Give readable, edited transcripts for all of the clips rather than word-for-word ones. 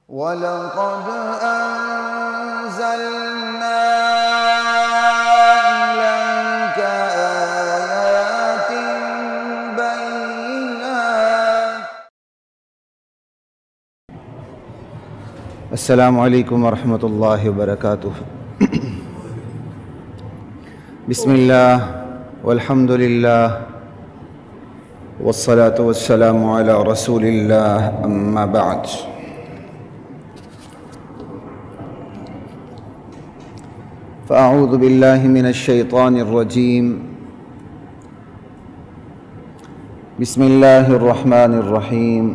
وَلَقَدْ أَنزَلْنَا إِلَيْكَ آيَاتٍ بَيِّنَاتٍ. السلام علیکم ورحمۃ اللہ وبرکاتہ. بسم اللہ والحمد للہ والصلاة والسلام علی رسول اللہ، اما بعد. فاعوذ باللہ من الشیطان الرجیم. بسم اللہ الرحمن الرحیم.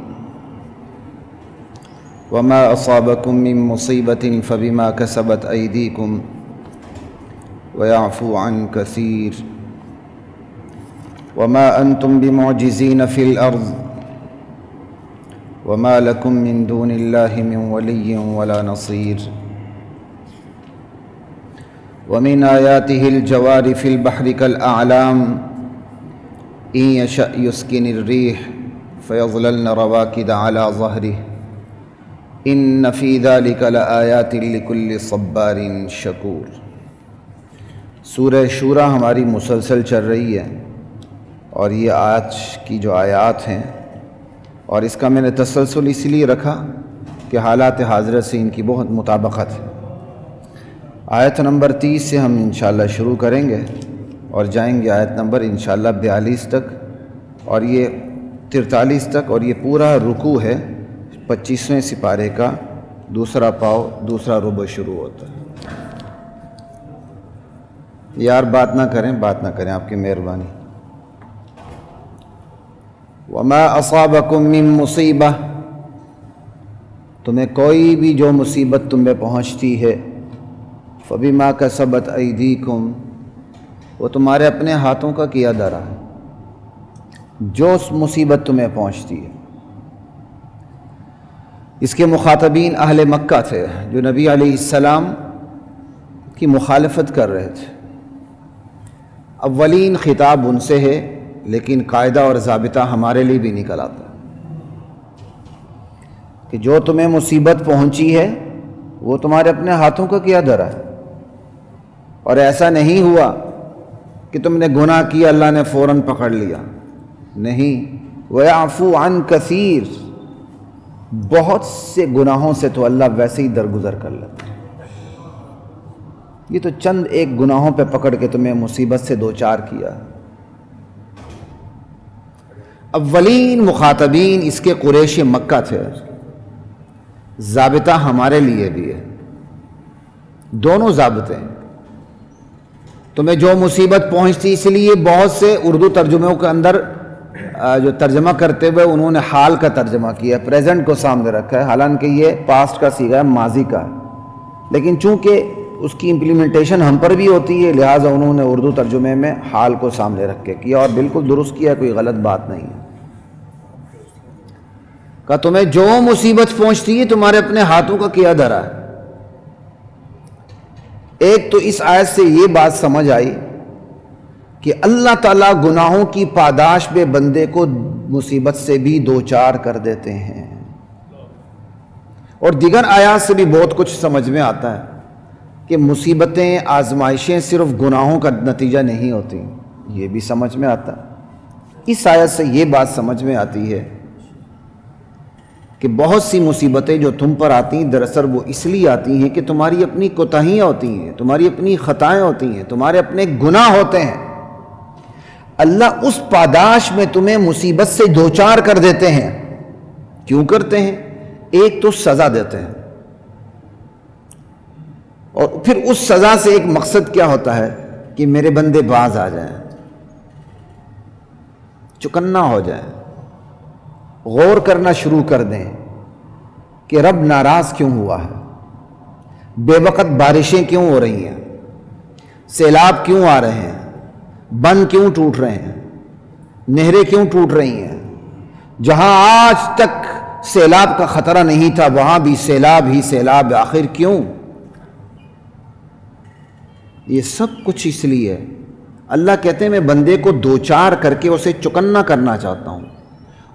وما أصابكم من مصيبة فبما كسبت أيديكم ويعفو عن كثير وما أنتم بمعجزين في الأرض وما لكم من دون الله من ولي ولا نصير. ومن آياته الجوار في البحر كالأعلام إن يشأ يسكن الريح فيظللن رواكد على ظهره ان فی ذلک لآیات لکل صبار شکور. سورہ شورى ہماری مسلسل چل رہی ہے، اور یہ آج کی جو آیات ہیں، اور اس کا میں نے تسلسل اس لیے رکھا کہ حالات حاضرہ سے ان کی بہت مطابقت ہے. آیت نمبر 30 سے ہم انشاءاللہ شروع کریں گے اور جائیں گے آیت نمبر انشاءاللہ 42 تک، اور یہ 43 تک، اور یہ پورا رکوع ہے 25ویں سپارے کا دوسرا پاؤ، دوسرا ربع شروع ہوتا ہے. یار بات نہ کریں آپ کی مہربانی. وما اصابکم من مصیبہ، تمہیں کوئی بھی جو مصیبت تمہیں پہنچتی ہے، فبما کسبت ایدیکم، وہ تمہارے اپنے ہاتھوں کا کیا دھرا ہے. جو مصیبت تمہیں پہنچتی ہے، اس کے مخاطبین اہل مکہ تھے جو نبی علیہ السلام کی مخالفت کر رہے تھے. اولین خطاب ان سے ہے، لیکن قاعدہ اور ضابطہ ہمارے لیے بھی نکل آتا ہے کہ جو تمہیں مصیبت پہنچی ہے وہ تمہارے اپنے ہاتھوں کا کیا دھرا ہے، اور ایسا نہیں ہوا کہ تم نے گناہ کیا اللہ نے فوراً پکڑ لیا. نہیں، وَيَعْفُو عَنْ كَثِيرٍ، بہت سے گناہوں سے تو اللہ ویسے ہی درگزر کر لیتا ہے. یہ تو چند ایک گناہوں پہ پکڑ کے تمہیں مصیبت سے دوچار کیا. اولین مخاطبین اس کے قریش مکہ تھے. ضابطہ ہمارے لیے بھی ہے، دونوں ضابطے ہیں. تمہیں جو مصیبت پہنچتی، اس لیے بہت سے اردو ترجموں کے اندر جو ترجمہ کرتے ہوئے انہوں نے حال کا ترجمہ کیا، پریزنٹ کو سامنے رکھا ہے، حالانکہ یہ پاسٹ کا صیغہ ہے، ماضی کا ہے. لیکن چونکہ اس کی امپلیمنٹیشن ہم پر بھی ہوتی ہے، لہٰذا انہوں نے اردو ترجمے میں حال کو سامنے رکھ کے کیا، اور بالکل درست کیا، کوئی غلط بات نہیں ہے. کہ تمہیں جو مصیبت پہنچتی ہے تمہارے اپنے ہاتھوں کا کیا دھرا ہے. ایک تو اس آیت سے یہ بات سمجھ آئی کہ اللہ تعالیٰ گناہوں کی پاداش میں بندے کو مصیبت سے بھی دوچار کر دیتے ہیں. اور دیگر آیات سے بھی بہت کچھ سمجھ میں آتا ہے کہ مصیبتیں، آزمائشیں صرف گناہوں کا نتیجہ نہیں ہوتی، یہ بھی سمجھ میں آتا ہے. اس آیت سے یہ بات سمجھ میں آتی ہے کہ بہت سی مصیبتیں جو تم پر آتی ہیں دراصل وہ اس لیے آتی ہیں کہ تمہاری اپنی کوتاہیاں ہوتی ہیں، تمہاری اپنی خطائیں ہوتی ہیں، تمہارے اپنے گناہ ہوتے ہیں. اللہ اس پاداش میں تمہیں مصیبت سے دوچار کر دیتے ہیں. کیوں کرتے ہیں؟ ایک تو سزا دیتے ہیں، اور پھر اس سزا سے ایک مقصد کیا ہوتا ہے کہ میرے بندے باز آ جائیں، چکنا ہو جائیں، غور کرنا شروع کر دیں کہ رب ناراض کیوں ہوا ہے، بے وقت بارشیں کیوں ہو رہی ہیں، سیلاب کیوں آ رہے ہیں، بند کیوں ٹوٹ رہے ہیں، نہریں کیوں ٹوٹ رہی ہیں. جہاں آج تک سیلاب کا خطرہ نہیں تھا وہاں بھی سیلاب ہی سیلاب، آخر کیوں؟ یہ سب کچھ اس لیے اللہ کہتے ہیں میں بندے کو دوچار کر کے اسے چکنا کرنا چاہتا ہوں،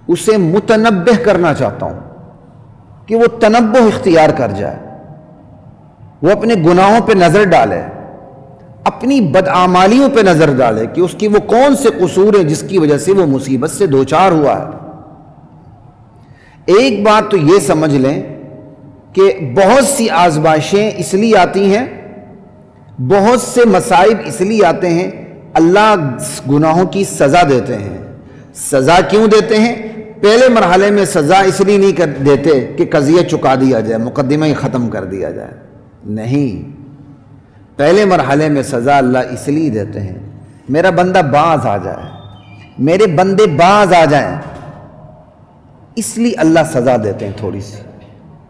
اسے متنبہ کرنا چاہتا ہوں کہ وہ تنبہ اختیار کر جائے، وہ اپنے گناہوں پہ نظر ڈالے، اپنی بدعمالیوں پہ نظر ڈالے کہ اس کی وہ کون سے قصور ہیں جس کی وجہ سے وہ مصیبت سے دوچار ہوا ہے۔ ایک بات تو یہ سمجھ لیں کہ بہت سی آزمائشیں اس لیے آتی ہیں، بہت سے مصائب اس لیے آتے ہیں، اللہ گناہوں کی سزا دیتے ہیں۔ سزا کیوں دیتے ہیں؟ پہلے مرحلے میں سزا اس لیے نہیں دیتے کہ قضیہ چکا دیا جائے، مقدمہ ہی ختم کر دیا جائے، نہیں، پہلے مرحلے میں سزا اللہ اس لیے دیتے ہیں میرا بندہ باز آ جائے، میرے بندے باز آ جائیں، اس لیے اللہ سزا دیتے ہیں تھوڑی سی۔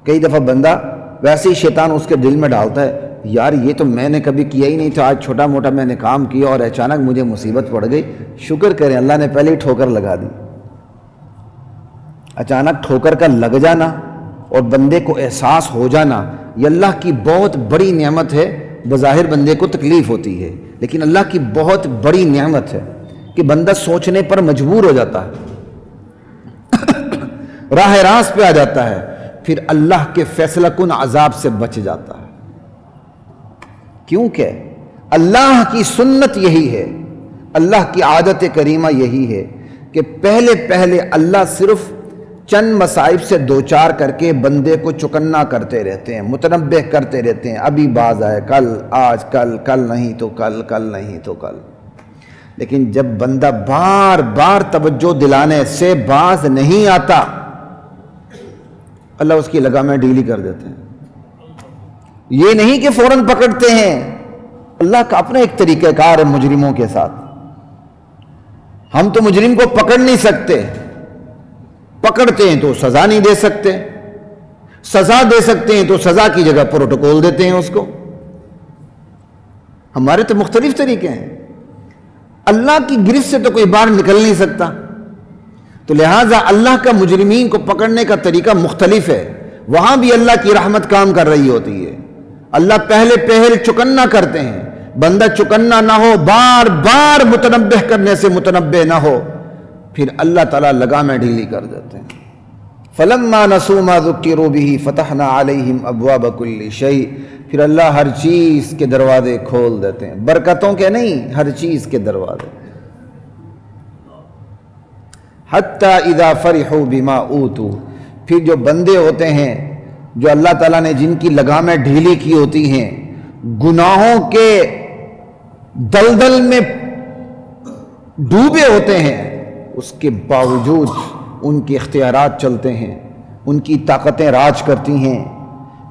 کئی دفعہ بندہ ویسے ہی شیطان اس کے دل میں ڈالتا ہے، یار یہ تو میں نے کبھی کیا ہی نہیں تھا، آج چھوٹا موٹا میں نے کام کیا اور اچانک مجھے مصیبت پڑ گئی، شکر کریں اللہ نے پہلے ہی ٹھوکر لگا دی۔ اچانک ٹھوکر کا لگ جانا اور بندے کو احساس ہو جانا یہ اللہ کی بہت بڑی نعمت ہے۔ بظاہر بندے کو تکلیف ہوتی ہے لیکن اللہ کی بہت بڑی نعمت ہے کہ بندہ سوچنے پر مجبور ہو جاتا ہے، راہ راست پہ آ جاتا ہے، پھر اللہ کے فیصلہ کن عذاب سے بچ جاتا ہے۔ کیونکہ اللہ کی سنت یہی ہے، اللہ کی عادت کریمہ یہی ہے کہ پہلے اللہ صرف چند مصائب سے دوچار کر کے بندے کو چکنا کرتے رہتے ہیں، متنبہ کرتے رہتے ہیں، ابھی باز آئے، کل، آج، کل نہیں تو کل، کل نہیں تو کل۔ لیکن جب بندہ بار بار توجہ دلانے سے باز نہیں آتا، اللہ اس کی لگامیں ڈھیلی کر دیتے ہیں۔ یہ نہیں کہ فوراً پکڑتے ہیں، اللہ کا اپنا ایک طریقہ کار ہے مجرموں کے ساتھ۔ ہم تو مجرم کو پکڑ نہیں سکتے، پکڑتے ہیں تو سزا نہیں دے سکتے، سزا دے سکتے ہیں تو سزا کی جگہ پروٹوکول دیتے ہیں اس کو۔ ہمارے تو مختلف طریقے ہیں، اللہ کی گرفت سے تو کوئی باہر نکل نہیں سکتا، تو لہٰذا اللہ کا مجرمین کو پکڑنے کا طریقہ مختلف ہے۔ وہاں بھی اللہ کی رحمت کام کر رہی ہوتی ہے، اللہ پہل چکنا کرتے ہیں، بندہ چکنا نہ ہو، بار بار متنبہ کرنے سے متنبہ نہ ہو، پھر اللہ تعالیٰ لگامیں ڈھیلی کر دیتے ہیں۔ فَلَمَّا نَسُوا مَا ذُكِّرُوا بِهِ فَتَحْنَا عَلَيْهِمْ أَبْوَابَ كُلِّ شَيْءٍ، پھر اللہ ہر چیز کے دروازے کھول دیتے ہیں، برکتوں کے نہیں، ہر چیز کے دروازے۔ حَتَّى إِذَا فَرِحُوا بِمَا أُوتُوا، پھر جو بندے ہوتے ہیں جو اللہ تعالیٰ نے جن کی لگامیں ڈھیلی کی ہوتی ہیں، گناہوں کے دلدل میں ڈوبے ہوتے ہیں، اس کے باوجود ان کے اختیارات چلتے ہیں، ان کی طاقتیں راج کرتی ہیں،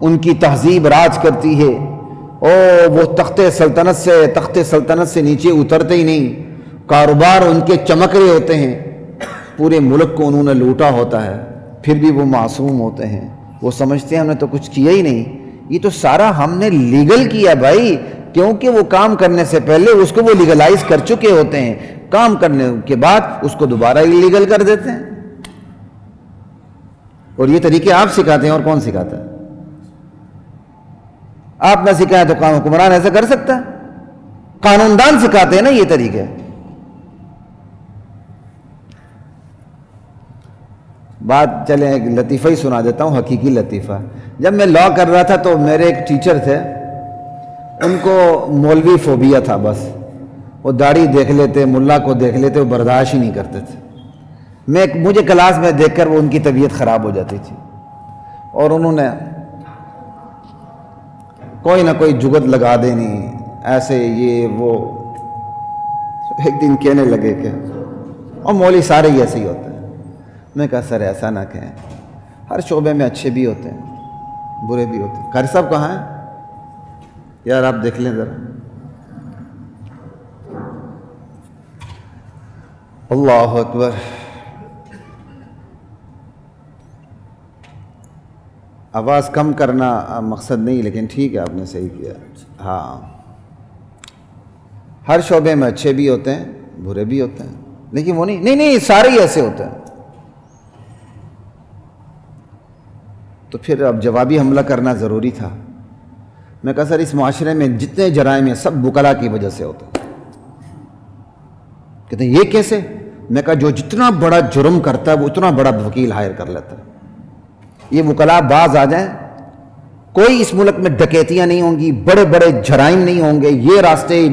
ان کی تہذیب راج کرتی ہے، اور وہ تخت سلطنت سے نیچے اترتے ہی نہیں، کاروبار ان کے چمک رہے ہوتے ہیں، پورے ملک کو انہوں نے لوٹا ہوتا ہے، پھر بھی وہ معصوم ہوتے ہیں، وہ سمجھتے ہیں ہم نے تو کچھ کیا ہی نہیں، یہ تو سارا ہم نے لیگل کیا بھائی، کیونکہ وہ کام کرنے سے پہلے اس کو وہ لیگلائز کر چکے ہوتے ہیں، کام کرنے کے بعد اس کو دوبارہ ایلیگل کر دیتے ہیں۔ اور یہ طریقے آپ سکھاتے ہیں، اور کون سکھاتا ہے؟ آپ نہ سکھائیں تو کام حکمران ایسا کر سکتا ہے؟ قانون دان سکھاتے ہیں نا یہ طریقے۔ بات چلیں ایک لطیفہ ہی سنا دیتا ہوں، حقیقی لطیفہ۔ جب میں لا کر رہا تھا تو میرے ایک ٹیچر تھے، ان کو مولوی فوبیا تھا، بس وہ داڑھی دیکھ لیتے، ملا کو دیکھ لیتے، وہ برداشت ہی نہیں کرتے تھے۔ مجھے کلاس میں دیکھ کر وہ ان کی طبیعت خراب ہو جاتی تھی، اور انہوں نے کوئی نہ کوئی جگت لگا دینی، ایسے یہ وہ۔ ایک دن کہنے لگے کہ اور مولوی سارے ہی ایسے ہی ہوتے ہیں۔ میں کہا سر ایسا نہ کہیں، ہر شعبے میں اچھے بھی ہوتے ہیں، برے بھی ہوتے ہیں۔ قاری صاحب کہاں ہیں یار؟ آپ دیکھ لیں ذرا۔ اللہ اکبر۔ آواز کم کرنا مقصد نہیں، لیکن ٹھیک ہے آپ نے صحیح کیا۔ ہاں، ہر شعبے میں اچھے بھی ہوتے ہیں، برے بھی ہوتے ہیں، لیکن وہ نہیں سارے ہی ایسے ہوتے ہیں۔ تو پھر اب جوابی حملہ کرنا ضروری تھا۔ میں کہا سر اس معاشرے میں جتنے جرائم ہیں سب وکلا کی وجہ سے ہوتے ہیں۔ کہتے ہیں یہ کیسے؟ میں کہا جو جتنا بڑا جرم کرتا ہے وہ اتنا بڑا وکیل ہائر کر لیتا ہے۔ یہ وکلا باز آ جائیں، کوئی اس ملک میں ڈکیتیاں نہیں ہوں گی، بڑے بڑے جرائم نہیں ہوں گے، یہ راستے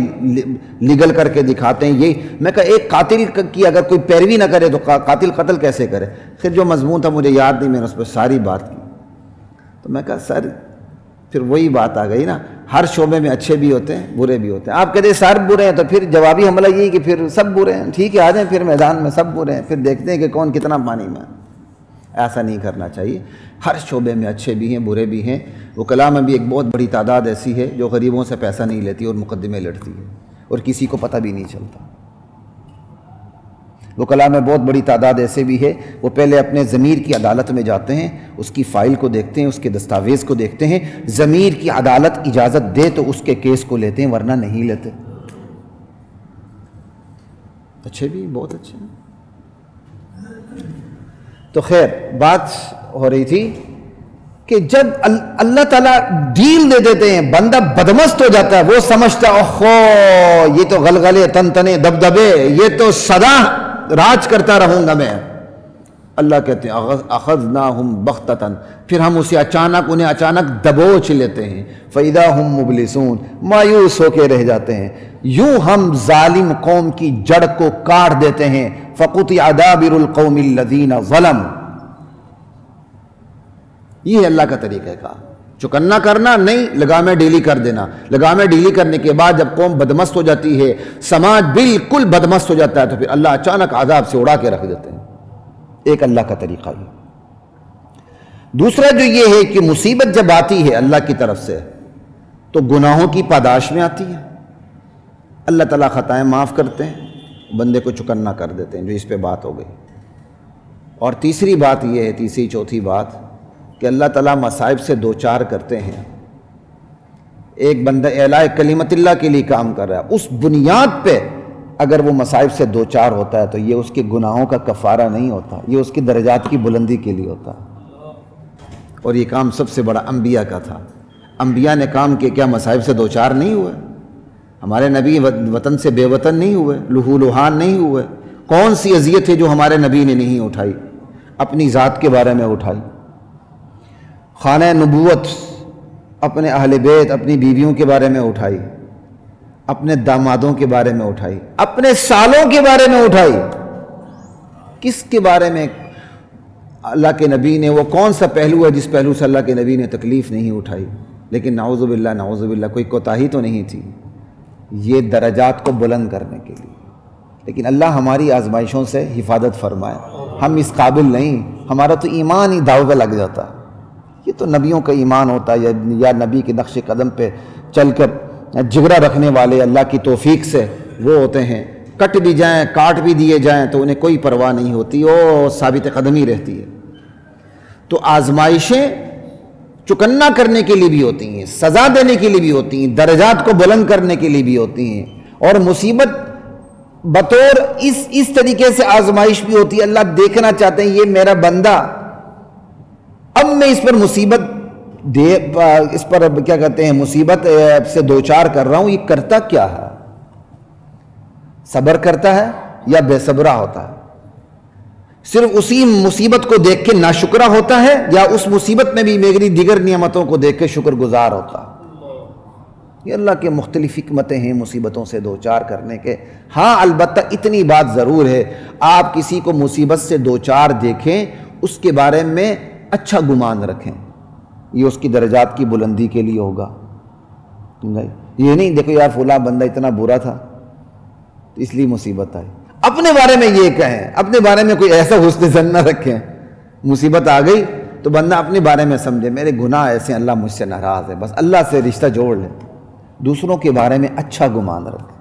لیگل کر کے دکھاتے ہیں۔ یہ میں کہا ایک قاتل کی اگر کوئی پیروی نہ کرے تو قاتل قتل کیسے کرے؟ پھر جو مضمون تھا مجھے یاد نہیں، میں نے اس پہ ساری بات کی، تو میں کہا سر پھر وہی بات آ گئی نا، ہر شعبے میں اچھے بھی ہوتے ہیں برے بھی ہوتے ہیں۔ آپ کہتے ہیں سر برے ہیں، تو پھر جوابی حملہ یہی کہ پھر سب برے ہیں، ٹھیک ہے آ جائیں پھر میدان میں، سب برے ہیں، پھر دیکھتے ہیں کہ کون کتنا پانی میں۔ ایسا نہیں کرنا چاہیے، ہر شعبے میں اچھے بھی ہیں برے بھی ہیں۔ وکلاء میں بھی ایک بہت بڑی تعداد ایسی ہے جو غریبوں سے پیسہ نہیں لیتی اور مقدمے لڑتی ہے اور کسی کو پتہ بھی نہیں چلتا۔ وکلاء میں بہت بڑی تعداد ایسے بھی ہے، وہ پہلے اپنے ضمیر کی عدالت میں جاتے ہیں، اس کی فائل کو دیکھتے ہیں، اس کے دستاویز کو دیکھتے ہیں، ضمیر کی عدالت اجازت دے تو اس کے کیس کو لیتے ہیں، ورنہ نہیں لیتے۔ اچھے بھی بہت اچھے ہیں۔ تو خیر بات ہو رہی تھی کہ جب اللہ تعالیٰ ڈیل دے دیتے ہیں، بندہ بدمست ہو جاتا ہے، وہ سمجھتا ہے اوہو یہ تو غلغلے تنتنے دبدبے، یہ تو سدا راج کرتا رہوں گا میں۔ اللہ کہتے ہیں اخذناہم بغتۃ، پھر ہم اسے انہیں اچانک دبوچ لیتے ہیں، فاذا ہم مبلسون، مایوس ہو کے رہ جاتے ہیں۔ یوں ہم ظالم قوم کی جڑ کو کاٹ دیتے ہیں، فقطع دابر القوم الذین ظلموا۔ یہ ہے اللہ کا طریقہ کار، چکنا کرنا نہیں، لگامیں ڈھیلی کر دینا۔ لگامیں ڈھیلی کرنے کے بعد جب قوم بدمست ہو جاتی ہے، سماج بالکل بدمست ہو جاتا ہے، تو پھر اللہ اچانک عذاب سے اڑا کے رکھ دیتے ہیں۔ ایک اللہ کا طریقہ یہ۔ دوسرا جو یہ ہے کہ مصیبت جب آتی ہے اللہ کی طرف سے تو گناہوں کی پاداش میں آتی ہے، اللہ تعالیٰ خطائیں معاف کرتے ہیں، بندے کو چکنا کر دیتے ہیں، جو اس پہ بات ہو گئی۔ اور تیسری بات یہ ہے، تیسری چوتھی بات، کہ اللہ تعالیٰ مصائب سے دوچار کرتے ہیں۔ ایک بندہ اعلاء کلمت اللہ کے لیے کام کر رہا ہے، اس بنیاد پہ اگر وہ مصائب سے دوچار ہوتا ہے تو یہ اس کے گناہوں کا کفارہ نہیں ہوتا، یہ اس کی درجات کی بلندی کے لیے ہوتا ہے۔ اور یہ کام سب سے بڑا انبیاء کا تھا۔ انبیاء نے کام کیا، کیا مصائب سے دوچار نہیں ہوئے؟ ہمارے نبی وطن سے بے وطن نہیں ہوئے، لہو لہان نہیں ہوئے۔ کون سی اذیت ہے جو ہمارے نبی نے نہیں اٹھائی؟ اپنی ذات کے بارے میں اٹھائی، خانہ نبوت، اپنے اہل بیت، اپنی بیویوں کے بارے میں اٹھائی، اپنے دامادوں کے بارے میں اٹھائی، اپنے سالوں کے بارے میں اٹھائی۔ کس کے بارے میں اللہ کے نبی نے، وہ کون سا پہلو ہے جس پہلو سے اللہ کے نبی نے تکلیف نہیں اٹھائی؟ لیکن نعوذ باللہ کوئی کوتاہی تو نہیں تھی، یہ درجات کو بلند کرنے کے لیے۔ لیکن اللہ ہماری آزمائشوں سے حفاظت فرمائے، ہم اس قابل نہیں، ہمارا تو ایمان ہی داؤ پہ لگ جاتا۔ یہ تو نبیوں کا ایمان ہوتا ہے، یا نبی کے نقش قدم پہ چل کر جگرہ رکھنے والے اللہ کی توفیق سے وہ ہوتے ہیں، کٹ بھی جائیں کاٹ بھی دیے جائیں تو انہیں کوئی پرواہ نہیں ہوتی، وہ ثابت قدمی رہتی ہے۔ تو آزمائشیں چکنا کرنے کے لیے بھی ہوتی ہیں، سزا دینے کے لیے بھی ہوتی ہیں، درجات کو بلند کرنے کے لیے بھی ہوتی ہیں، اور مصیبت بطور اس طریقے سے آزمائش بھی ہوتی ہے۔ اللہ دیکھنا چاہتے ہیں یہ میرا بندہ، اب میں اس پر مصیبت اس پر کیا کہتے ہیں مصیبت سے دوچار کر رہا ہوں، یہ کرتا کیا ہے؟ صبر کرتا ہے یا بے صبرہ ہوتا ہے؟ صرف اسی مصیبت کو دیکھ کے ناشکرہ ہوتا ہے، یا اس مصیبت میں بھی میری دیگر نعمتوں کو دیکھ کے شکر گزار ہوتا ہے؟ یہ اللہ کے مختلف حکمتیں ہیں مصیبتوں سے دوچار کرنے کے۔ ہاں البتہ اتنی بات ضرور ہے، آپ کسی کو مصیبت سے دوچار دیکھیں، اس کے بارے میں اچھا گمان رکھیں، یہ اس کی درجات کی بلندی کے لیے ہوگا۔ یہ نہیں دیکھو یار فلاں بندہ اتنا برا تھا تو اس لیے مصیبت آئی، اپنے بارے میں یہ کہیں، اپنے بارے میں کوئی ایسا حسن ظن نہ رکھیں۔ مصیبت آ گئی تو بندہ اپنے بارے میں سمجھے میرے گناہ ایسے ہیں، اللہ مجھ سے ناراض ہے، بس اللہ سے رشتہ جوڑ لے۔ دوسروں کے بارے میں اچھا گمان رکھیں۔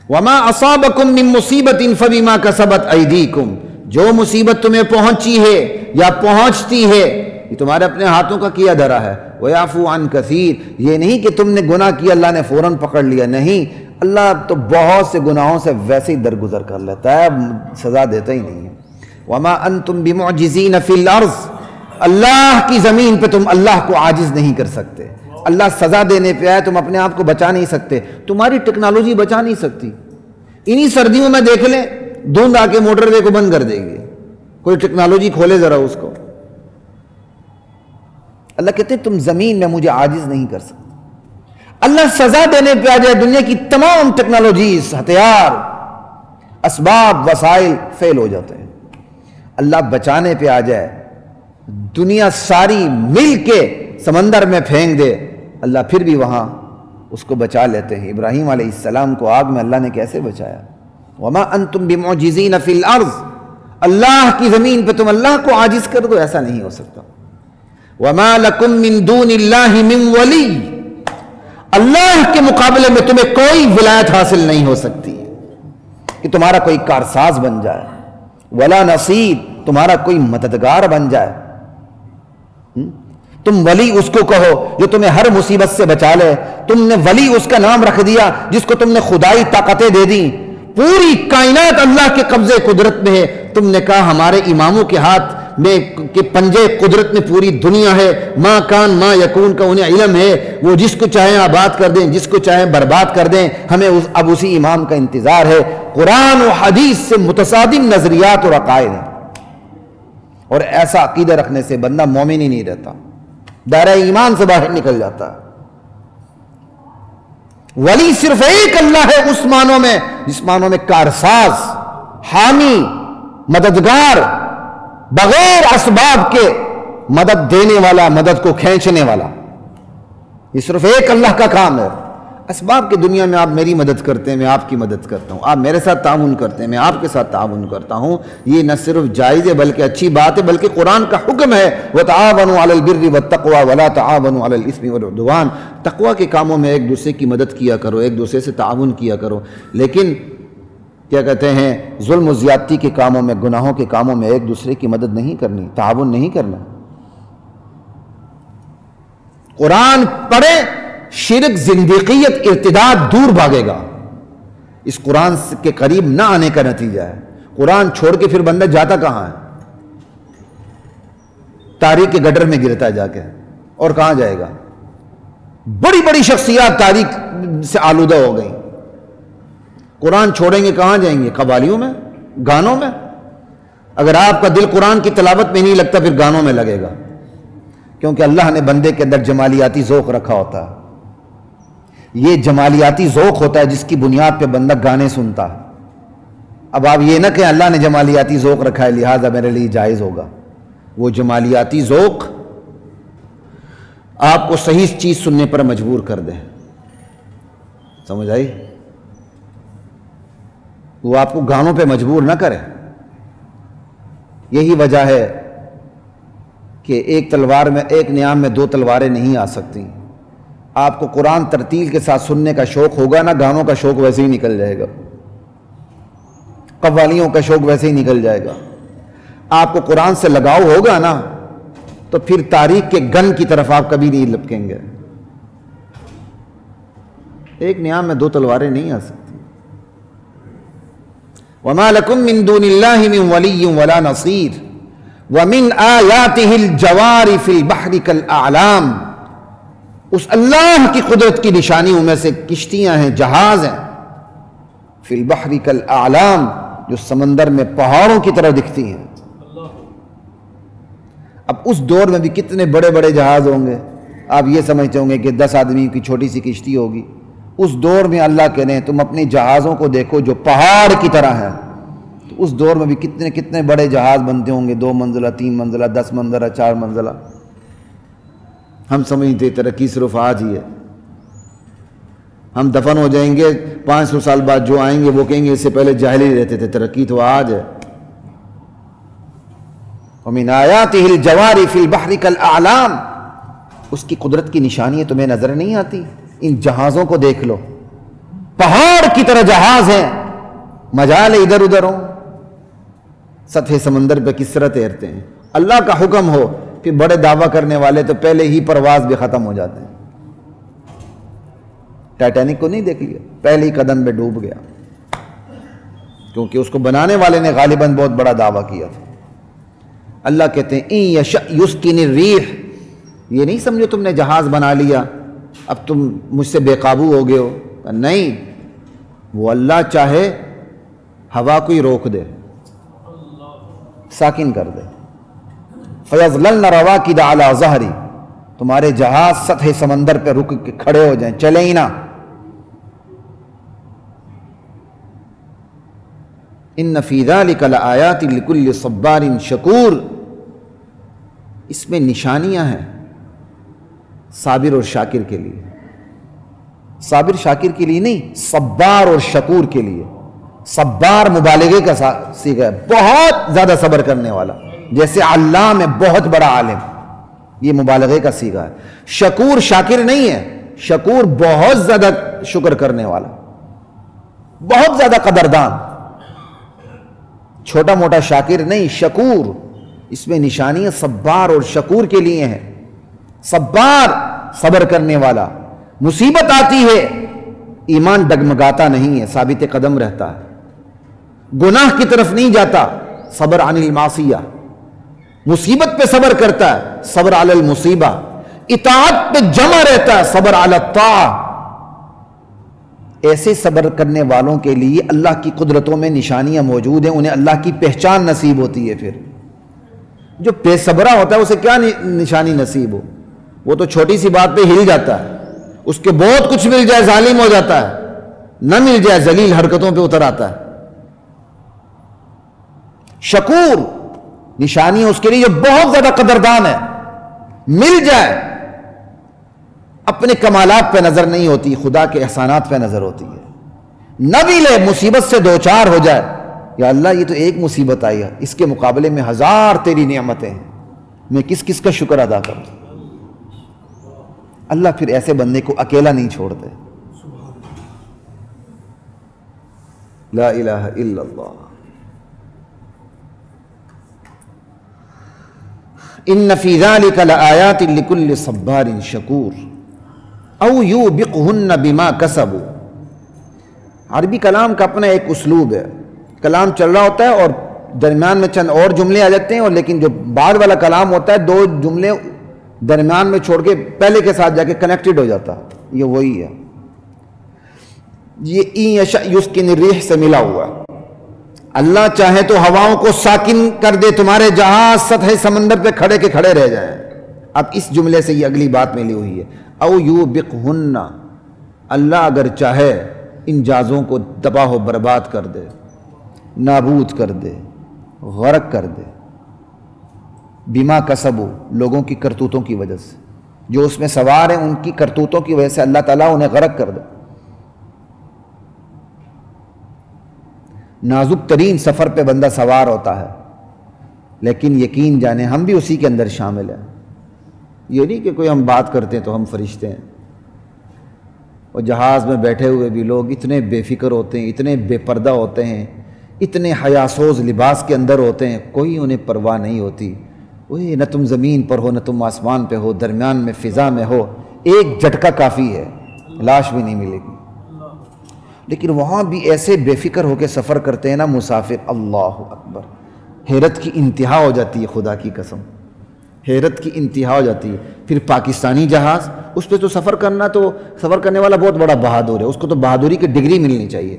وَمَا أَصَابَكُم مِّن مُّصِيبَةٍ فَبِمَا كَسَبَتْ أَيْدِيكُمْ، جو مصیبت تمہیں پہنچی ہے یا پہنچتی ہے یہ تمہارے اپنے ہاتھوں کا کیا دھرا ہے۔ وَيَعْفُو عَن كَثِيرٍ، یہ نہیں کہ تم نے گناہ کیا اللہ نے فوراً پکڑ لیا، نہیں، اللہ تو بہت سے گناہوں سے ویسے ہی درگزر کر لیتا ہے، سزا دیتا ہی نہیں ہے۔ وَمَا أَنتُم بِمُعْجِزِينَ فِي الْأَرْضِ، اللہ کی زمین پہ تم اللہ کو عاجز نہیں کر سکتے۔ اللہ سزا دینے پہ آئے، تم اپنے آپ کو بچا نہیں سکتے، تمہاری ٹیکنالوجی بچا نہیں سکتی۔ انہی سردیوں میں دیکھ لیں دھند آ کے موٹر وے کو بند کر دے گی. کوئی ٹیکنالوجی کھولے ذرا اس کو. اللہ کہتے ہیں تم زمین میں مجھے عاجز نہیں کر سکتے. اللہ سزا دینے پہ آ جائے دنیا کی تمام ٹیکنالوجیز، ہتھیار، اسباب، وسائل فیل ہو جاتے ہیں. اللہ بچانے پہ آ جائے دنیا ساری مل کے سمندر میں پھینک دے، اللہ پھر بھی وہاں اس کو بچا لیتے ہیں. ابراہیم علیہ السلام کو آگ میں اللہ نے کیسے بچایا؟ وما انتم بمعجزین فی الارض، اللہ کی زمین پہ تم اللہ کو عاجز کر دو، ایسا نہیں ہو سکتا. وما لکم من دون اللہ من ولی، اللہ کے مقابلے میں تمہیں کوئی ولایت حاصل نہیں ہو سکتی کہ تمہارا کوئی کارساز بن جائے، ولا نصیر، تمہارا کوئی مددگار بن جائے. تم ولی اس کو کہو جو تمہیں ہر مصیبت سے بچا لے. تم نے ولی اس کا نام رکھ دیا جس کو تم نے خدائی طاقتیں دے دی. پوری کائنات اللہ کے قبضے قدرت میں ہے. تم نے کہا ہمارے اماموں کے ہاتھ میں کہ پنجے قدرت میں پوری دنیا ہے. ما کان ما یکون کا انہیں علم ہے، وہ جس کو چاہیں آباد کر دیں، جس کو چاہیں برباد کر دیں. ہمیں اب اسی امام کا انتظار ہے. قرآن و حدیث سے متصادم نظریات اور عقائد ہیں، اور ایسا عقیدہ رکھنے سے بندہ مومن ہی نہیں رہتا، دائرہ ایمان سے باہر نکل جاتا ہے. ولی صرف ایک اللہ ہے اس معنوں میں جس معنوں میں کارساز، حامی، مددگار، بغیر اسباب کے مدد دینے والا، مدد کو کھینچنے والا. یہ صرف ایک اللہ کا کام ہے. اسباب کی دنیا میں آپ میری مدد کرتے ہیں، میں آپ کی مدد کرتا ہوں، آپ میرے ساتھ تعاون کرتے ہیں، میں آپ کے ساتھ تعاون کرتا ہوں. یہ نہ صرف جائز ہے بلکہ اچھی بات ہے، بلکہ قرآن کا حکم ہے وَتَعَاوَنُوا عَلَى الْبِرِّ وَالتَّقْوَى وَلَا تَعَاوَنُوا عَلَى الْإِثْمِ وَالْعُدْوَانِ. تقویٰ کے کاموں میں ایک دوسرے کی مدد کیا کرو، ایک دوسرے سے تعاون کیا کرو، لیکن کیا کہتے ہیں ظلم و زیادتی کے کاموں میں، گناہوں کے کاموں میں ایک دوسرے کی مدد نہیں کرنی، تعاون نہیں کرنا. قرآن پڑھے، شرک، زندیقیت، ارتداد دور بھاگے گا. اس قرآن کے قریب نہ آنے کا نتیجہ ہے. قرآن چھوڑ کے پھر بندہ جاتا کہاں ہے؟ تاریخ کے گٹر میں گرتا ہے جا کے، اور کہاں جائے گا؟ بڑی بڑی شخصیات تاریخ سے آلودہ ہو گئیں. قرآن چھوڑیں گے کہاں جائیں گے؟ قوالیوں میں، گانوں میں. اگر آپ کا دل قرآن کی تلاوت میں نہیں لگتا پھر گانوں میں لگے گا، کیونکہ اللہ نے بندے کے اندر جمالیاتی ذوق رکھا ہوتا ہے. یہ جمالیاتی ذوق ہوتا ہے جس کی بنیاد پہ بندہ گانے سنتا ہے. اب آپ یہ نہ کہیں اللہ نے جمالیاتی ذوق رکھا ہے لہٰذا میرے لیے جائز ہوگا. وہ جمالیاتی ذوق آپ کو صحیح چیز سننے پر مجبور کر دے. سمجھ آئی؟ وہ آپ کو گانوں پہ مجبور نہ کرے. یہی وجہ ہے کہ ایک تلوار میں، ایک نیام میں دو تلواریں نہیں آ سکتی. آپ کو قرآن ترتیل کے ساتھ سننے کا شوق ہوگا نا، گانوں کا شوق ویسے ہی نکل جائے گا، قوالیوں کا شوق ویسے ہی نکل جائے گا. آپ کو قرآن سے لگاؤ ہوگا نا تو پھر تاریخ کے گن کی طرف آپ کبھی نہیں لپکیں گے. ایک نیام میں دو تلواریں نہیں آ سکتی. وَمَا لَكُم مِّن دُونِ اللَّهِ مِن وَلِيٍّ وَلَا نَصِيرٍ وَمِنْ آيَاتِهِ الْجَوَارِ فِي الْبَحْرِ كَالْأَعْلَامِ. اس اللہ کی قدرت کی نشانیوں میں سے کشتیاں ہیں، جہاز ہیں. فی البحر کالاعلام، جو سمندر میں پہاڑوں کی طرح دکھتی ہیں. اب اس دور میں بھی کتنے بڑے بڑے جہاز ہوں گے. آپ یہ سمجھتے ہوں گے کہ 10 آدمی کی چھوٹی سی کشتی ہوگی. اس دور میں اللہ کہہ رہے ہیں تم اپنے جہازوں کو دیکھو جو پہاڑ کی طرح ہیں. تو اس دور میں بھی کتنے کتنے بڑے جہاز بنتے ہوں گے، 2 منزلہ، 3 منزلہ، 10 منزلہ، 4 منزلہ. ہم سمجھتے ترقی صرف آج ہی ہے. ہم دفن ہو جائیں گے 500 سال بعد، جو آئیں گے وہ کہیں گے اس سے پہلے جاہل ہی رہتے تھے، ترقی تو آج ہے. وَمِنْ آيَاتِهِ الْجَوَارِ فِي الْبَحْرِ كَالْأَعْلَامِ. اس کی قدرت کی نشانیاں تمہیں نظر نہیں آتی؟ ان جہازوں کو دیکھ لو، پہاڑ کی طرح جہاز ہیں. مجال ادھر ادھر ہوں، سطح سمندر پہ کس طرح تیرتے ہیں. اللہ کا حکم ہو کہ بڑے دعویٰ کرنے والے تو پہلے ہی پرواز بھی ختم ہو جاتے ہیں. ٹائٹینک کو نہیں دیکھ لیا، پہلے ہی قدم پہ ڈوب گیا، کیونکہ اس کو بنانے والے نے غالباً بہت بڑا دعویٰ کیا تھا. اللہ کہتے ہیں اِن یشأ یسکن الرِّیح. یہ نہیں سمجھو تم نے جہاز بنا لیا اب تم مجھ سے بے قابو ہو گئے ہو. نہیں، وہ اللہ چاہے ہوا کو ہی روک دے، ساکن کر دے۔ فَيَظْلَلْنَ رَوَاكِدَ عَلَى ظَهْرِ، تمہارے جہاز سطح سمندر پہ رک کے کھڑے ہو جائیں، چلیں ہی نہ۔ إِنَّ فِي ذَلِكَ لَآيَاتٍ لِكُلِّ صَبَّارٍ شَكُورٍ، اس میں نشانیاں ہیں صابر اور شاکر کے لیے۔ صابر شاکر کے لیے نہیں، صبار اور شکور کے لیے۔ صبار مبالغے کا صیغہ ہے، بہت زیادہ صبر کرنے والا، جیسے علام ہے، بہت بڑا عالم، یہ مبالغے کا صیغہ ہے۔ شکور شاکر نہیں ہے، شکور بہت زیادہ شکر کرنے والا، بہت زیادہ قدردان، چھوٹا موٹا شاکر نہیں، شکور۔ اس میں نشانیاں صبار اور شکور کے لیے ہیں۔ صبار صبر کرنے والا، مصیبت آتی ہے ایمان ڈگمگاتا نہیں ہے، ثابت قدم رہتا ہے، گناہ کی طرف نہیں جاتا، صبر عن المعصیہ، مصیبت پہ صبر کرتا ہے، صبر علی المصیبہ، اطاعت پہ جمع رہتا ہے، صبر علی الطاعہ۔ ایسے صبر کرنے والوں کے لیے اللہ کی قدرتوں میں نشانیاں موجود ہیں، انہیں اللہ کی پہچان نصیب ہوتی ہے۔ پھر جو بے صبرہ ہوتا ہے اسے کیا نشانی نصیب ہو؟ وہ تو چھوٹی سی بات پہ ہل جاتا ہے، اس کے بہت کچھ مل جائے ظالم ہو جاتا ہے، نہ مل جائے ذلیل حرکتوں پہ اتر آتا ہے۔ شکور نشانی اس کے لیے جو بہت زیادہ قدردان ہے، مل جائے اپنے کمالات پہ نظر نہیں ہوتی، خدا کے احسانات پہ نظر ہوتی ہے۔ نہ بھی لے، مصیبت سے دوچار ہو جائے، یا اللہ یہ تو ایک مصیبت آئی ہے، اس کے مقابلے میں ہزار تیری نعمتیں ہیں، میں کس کس کا شکر ادا کروں۔ اللہ پھر ایسے بندے کو اکیلا نہیں چھوڑتے۔ لا الہ الا اللہ۔ ان فی ذلک لآیات لکل صبار شکور او یوبقہن بما کسبوا۔ عربی کلام کا اپنا ایک اسلوب ہے، کلام چل رہا ہوتا ہے اور درمیان میں چند اور جملے آ جاتے ہیں، اور لیکن جو بعد والا کلام ہوتا ہے دو جملے درمیان میں چھوڑ کے پہلے کے ساتھ جا کے کنیکٹڈ ہو جاتا ہے، یہ وہی ہے۔ یہ ان یشأ یسکن الریح سے ملا ہوا ہے۔ اللہ چاہے تو ہواؤں کو ساکن کر دے، تمہارے جہاز سطح سمندر پہ کھڑے کے کھڑے رہ جائیں۔ اب اس جملے سے یہ اگلی بات ملی ہوئی ہے، او یوبقہن، اللہ اگر چاہے ان جہازوں کو تباہ و برباد کر دے، نابود کر دے، غرق کر دے، بما کسبوا، لوگوں کی کرتوتوں کی وجہ سے، جو اس میں سوار ہیں ان کی کرتوتوں کی وجہ سے اللہ تعالیٰ انہیں غرق کر دے۔ نازک ترین سفر پہ بندہ سوار ہوتا ہے، لیکن یقین جانے ہم بھی اسی کے اندر شامل ہیں۔ یہ نہیں کہ کوئی ہم بات کرتے ہیں تو ہم فرشتے ہیں، اور جہاز میں بیٹھے ہوئے بھی لوگ اتنے بے فکر ہوتے ہیں، اتنے بے پردہ ہوتے ہیں، اتنے حیاسوز لباس کے اندر ہوتے ہیں، کوئی انہیں پرواہ نہیں ہوتی۔ وہی نہ تم زمین پر ہو نہ تم آسمان پہ ہو، درمیان میں فضا میں ہو، ایک جھٹکا کافی ہے، لاش بھی نہیں ملے گی۔ لیکن وہاں بھی ایسے بے فکر ہو کے سفر کرتے ہیں نا مسافر، اللہ اکبر، حیرت کی انتہا ہو جاتی ہے، خدا کی قسم حیرت کی انتہا ہو جاتی ہے۔ پھر پاکستانی جہاز، اس پہ تو سفر کرنا، تو سفر کرنے والا بہت بڑا بہادر ہے، اس کو تو بہادری کی ڈگری ملنی چاہیے،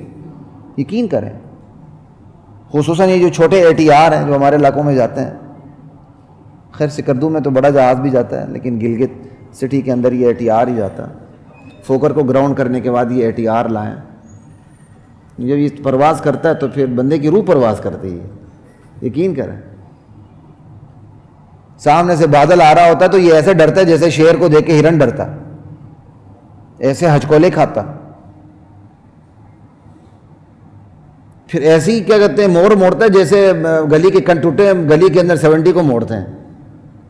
یقین کریں۔ خصوصاً یہ جو چھوٹے ATR ہیں جو ہمارے علاقوں میں جاتے ہیں، خیر سکردو میں تو بڑا جہاز بھی جاتا ہے، لیکن گلگت سٹی کے اندر یہ ATR ہی جاتا ہے۔ فوکر کو گراؤنڈ کرنے کے بعد یہ ATR لائیں، جب یہ پرواز کرتا ہے تو پھر بندے کی روح پرواز کرتی ہے، یقین کریں۔ سامنے سے بادل آ رہا ہوتا ہے تو یہ ایسے ڈرتا ہے جیسے شیر کو دیکھ کے ہرن ڈرتا، ایسے ہچکولے کھاتا، پھر ایسے ہی کیا کہتے ہیں موڑ موڑتا ہے جیسے گلی کے کنٹوٹے گلی کے اندر 70 کو موڑتے ہیں،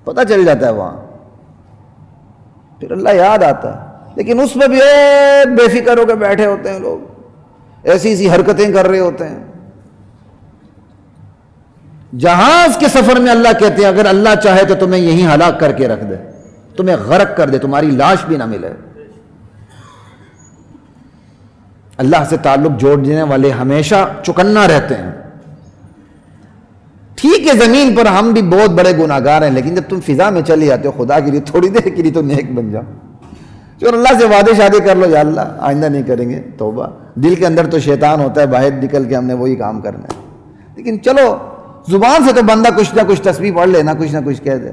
پتہ چل جاتا ہے وہاں، پھر اللہ یاد آتا ہے۔ لیکن اس میں بھی بے فکر ہو کے بیٹھے ہوتے ہیں لوگ، ایسی ایسی حرکتیں کر رہے ہوتے ہیں۔ جہاز کے سفر میں اللہ کہتے ہیں اگر اللہ چاہے تو تمہیں یہیں ہلاک کر کے رکھ دے، تمہیں غرق کر دے، تمہاری لاش بھی نہ ملے۔ اللہ سے تعلق جوڑنے والے ہمیشہ چکنا رہتے ہیں۔ ٹھیک ہے زمین پر ہم بھی بہت بڑے گناہگار ہیں، لیکن جب تم فضا میں چلے جاتے ہو، خدا کے لیے تھوڑی دیر کے لیے تو نیک بن جاؤ۔ چلو اللہ سے وعدے شادے کر لو، یا اللہ آئندہ نہیں کریں گے، توبہ. دل کے اندر تو شیطان ہوتا ہے، باہر نکل کے ہم نے وہی کام کرنا ہے. لیکن چلو زبان سے تو بندہ کچھ نہ کچھ تسبیح پڑھ لینا، کچھ نہ کچھ کہہ دے.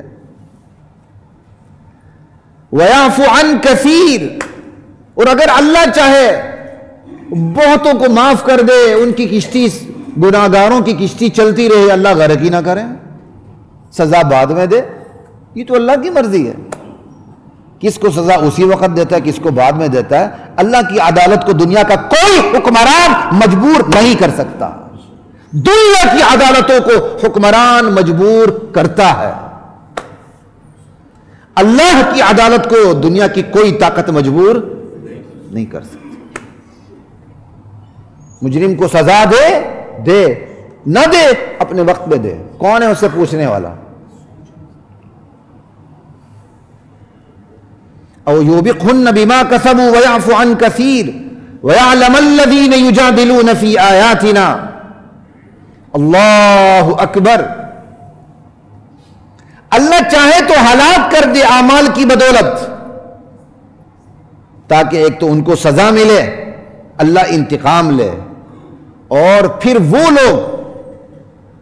وَيَعْفُ عَنْ كَثِيرٍ، اور اگر اللہ چاہے بہتوں کو معاف کر دے، ان کی کشتی، گناہگاروں کی کشتی چلتی رہے، اللہ غرق ہی نہ کرے، سزا بعد میں دے. یہ تو اللہ کی مرضی ہے، کس کو سزا اسی وقت دیتا ہے، کس کو بعد میں دیتا ہے. اللہ کی عدالت کو دنیا کا کوئی حکمران مجبور نہیں کر سکتا. دنیا کی عدالتوں کو حکمران مجبور کرتا ہے، اللہ کی عدالت کو دنیا کی کوئی طاقت مجبور نہیں کر سکتی. مجرم کو سزا دے نہ دے اپنے وقت میں دے، کون ہے اس سے پوچھنے والا. او یوبقہن بما کسبوا ویعفو عن کثیر ویعلم الذین یجادلون فی آیاتنا. اللہ اکبر. اللہ چاہے تو ہلاک کر دے اعمال کی بدولت، تاکہ ایک تو ان کو سزا ملے، اللہ انتقام لے، اور پھر وہ لوگ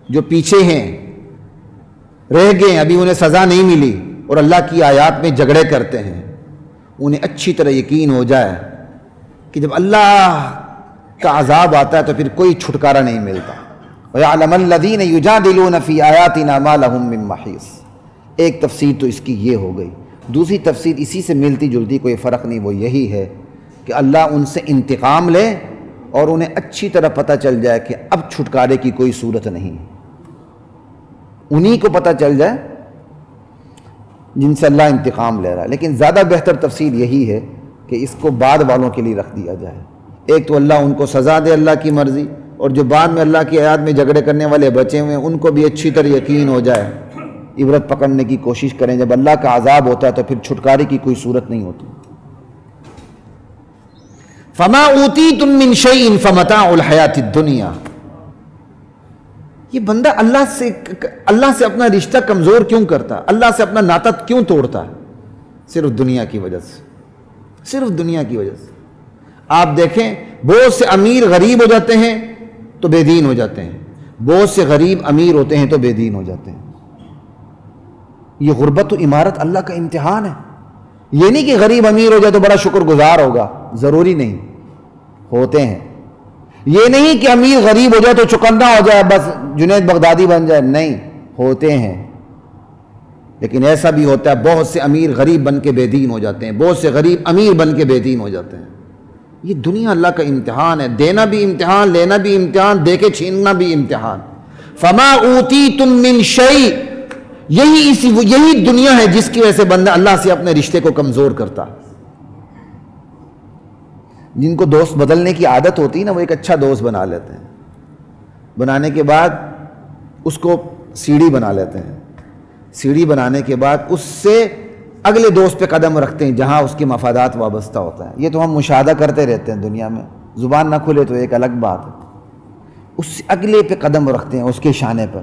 جو پیچھے ہیں، رہ گئے، ابھی انہیں سزا نہیں ملی اور اللہ کی آیات میں جھگڑے کرتے ہیں، انہیں اچھی طرح یقین ہو جائے کہ جب اللہ کا عذاب آتا ہے تو پھر کوئی چھٹکارا نہیں ملتا. وَيَعْلَمَ الَّذِينَ يُجَادِلُونَ فِي آيَاتِنَا مَا لَهُم مِّن مَّحِيصٍ. ایک تفسیر تو اس کی یہ ہو گئی. دوسری تفسیر اسی سے ملتی جلتی، کوئی فرق نہیں، وہ یہی ہے کہ اللہ ان سے انتقام لے اور انہیں اچھی طرح پتہ چل جائے کہ اب چھٹکارے کی کوئی صورت نہیں. انہی کو پتہ چل جائے جن سے اللہ انتقام لے رہا ہے. لیکن زیادہ بہتر تفسیر یہی ہے کہ اس کو بعد والوں کے لیے رکھ دیا جائے. ایک تو اللہ ان کو سزا دے، اللہ کی مرضی، اور جو بعد میں اللہ کی آیات میں جھگڑے کرنے والے بچے ہوئے ہیں ان کو بھی اچھی طرح یقین ہو جائے، عبرت پکڑنے کی کوشش کریں. جب اللہ کا عذاب ہوتا ہے تو پھر چھٹکارے کی کوئی صورت نہیں ہوتی. فما اوتیتم من شیء فمتاع الحیات الدنیا. یہ بندہ اللہ سے اپنا رشتہ کمزور کیوں کرتا، اللہ سے اپنا ناطہ کیوں توڑتا ہے؟ صرف دنیا کی وجہ سے، صرف دنیا کی وجہ سے. آپ دیکھیں بہت سے امیر غریب ہو جاتے ہیں تو بے دین ہو جاتے ہیں، بہت سے غریب امیر ہوتے ہیں تو بے دین ہو جاتے ہیں. یہ غربت و عمارت اللہ کا امتحان ہے. یہ نہیں کہ غریب امیر ہو جائے تو بڑا شکر گزار ہوگا، ضروری نہیں، ہوتے ہیں. یہ نہیں کہ امیر غریب ہو جائے تو چکندہ ہو جائے، بس جنید بغدادی بن جائے، نہیں، ہوتے ہیں. لیکن ایسا بھی ہوتا ہے بہت سے امیر غریب بن کے بے دین ہو جاتے ہیں، بہت سے غریب امیر بن کے بے دین ہو جاتے ہیں. یہ دنیا اللہ کا امتحان ہے، دینا بھی امتحان، لینا بھی امتحان، دے کے چھیننا بھی امتحان. فما اوتیتم من شیء، یہی دنیا ہے جس کی وجہ سے بندہ اللہ سے اپنے رشتے کو کمزور کرتا. جن کو دوست بدلنے کی عادت ہوتی ہے نا، وہ ایک اچھا دوست بنا لیتے ہیں، بنانے کے بعد اس کو سیڑھی بنا لیتے ہیں، سیڑھی بنانے کے بعد اس سے اگلے دوست پہ قدم رکھتے ہیں جہاں اس کے مفادات وابستہ ہوتا ہے. یہ تو ہم مشاہدہ کرتے رہتے ہیں دنیا میں، زبان نہ کھلے تو ایک الگ بات ہے. اس سے اگلے پہ قدم رکھتے ہیں، اس کے شانے پر،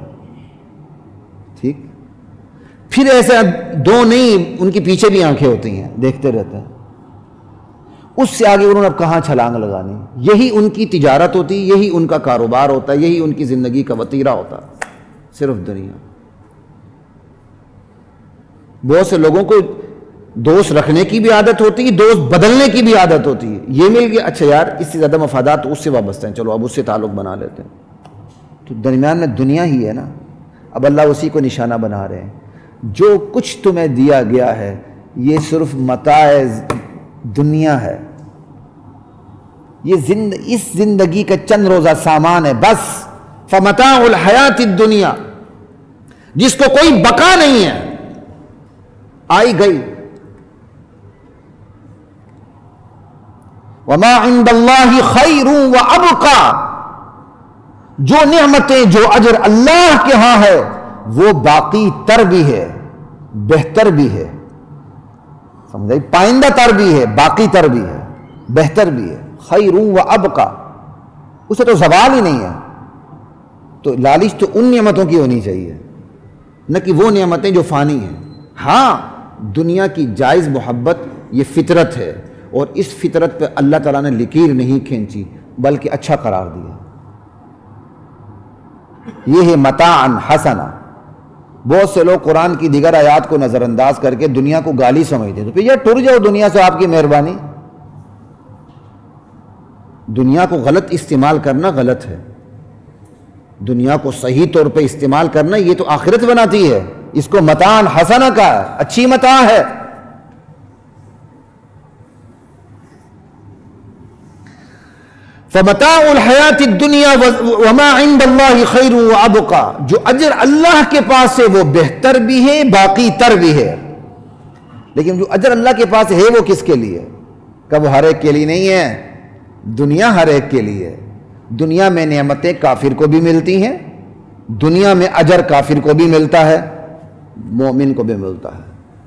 ٹھیک. پھر ایسا دو نہیں، ان کے پیچھے بھی آنکھیں ہوتی ہیں، دیکھتے رہتے ہیں. اس سے آگے انہوں نے اب کہاں چھلانگ لگانی. یہی ان کی تجارت ہوتی، یہی ان کا کاروبار ہوتا، یہی ان کی زندگی کا وتیرہ ہوتا، صرف دنیا. بہت سے لوگوں کو دوست رکھنے کی بھی عادت ہوتی ہے، دوست بدلنے کی بھی عادت ہوتی ہے. یہ مل گیا، اچھا یار اس سے زیادہ مفادات تو اس سے وابستہ ہیں، چلو اب اس سے تعلق بنا لیتے ہیں. تو درمیان میں دنیا ہی ہے نا. اب اللہ اسی کو نشانہ بنا رہے ہیں. جو کچھ تمہیں دیا گیا ہے یہ صرف متاع دنیا ہے، یہ اس زندگی کا چند روزہ سامان ہے بس. فمتاع الحیات الدنیا، جس کو کوئی بقا نہیں ہے، آئی گئی. وما عند اللہ خیر وابقا، جو نعمتیں، جو اجر اللہ کے ہاں ہے وہ باقی تر بھی ہے، بہتر بھی ہے. سمجھائی؟ پائندہ تر بھی ہے، باقی تر بھی ہے، بہتر بھی ہے. خیر وابقا، اسے تو زوال ہی نہیں ہے. تو لالچ تو ان نعمتوں کی ہونی چاہیے، نہ کہ وہ نعمتیں جو فانی ہیں. ہاں دنیا کی جائز محبت یہ فطرت ہے، اور اس فطرت پہ اللہ تعالیٰ نے لکیر نہیں کھینچی بلکہ اچھا قرار دیا۔ یہ ہے متاعن حسنا۔ بہت سے لوگ قرآن کی دیگر آیات کو نظر انداز کر کے دنیا کو گالی سمجھتے ہیں، تو پھر یہ ٹر جاؤ دنیا سے، آپ کی مہربانی۔ دنیا کو غلط استعمال کرنا غلط ہے، دنیا کو صحیح طور پہ استعمال کرنا یہ تو آخرت بناتی ہے، اس کو متاعن حسنا کا ہے، اچھی متاع ہے۔ فَمَتَاعُ الْحَيَاةِ الدُّنْيَا وَمَا عِنْدَ اللَّهِ خَيْرٌ وَأَبْقَىٰ، جو اجر اللہ کے پاس ہے وہ بہتر بھی ہے باقی تر بھی ہے۔ لیکن جو اجر اللہ کے پاس ہے وہ کس کے لیے؟ کہ وہ ہر ایک کے لیے نہیں ہے، دنیا ہر ایک کے لیے ہے۔ دنیا میں نعمتیں کافر کو بھی ملتی ہیں، دنیا میں اجر کافر کو بھی ملتا ہے، مومن کو بھی ملتا ہے،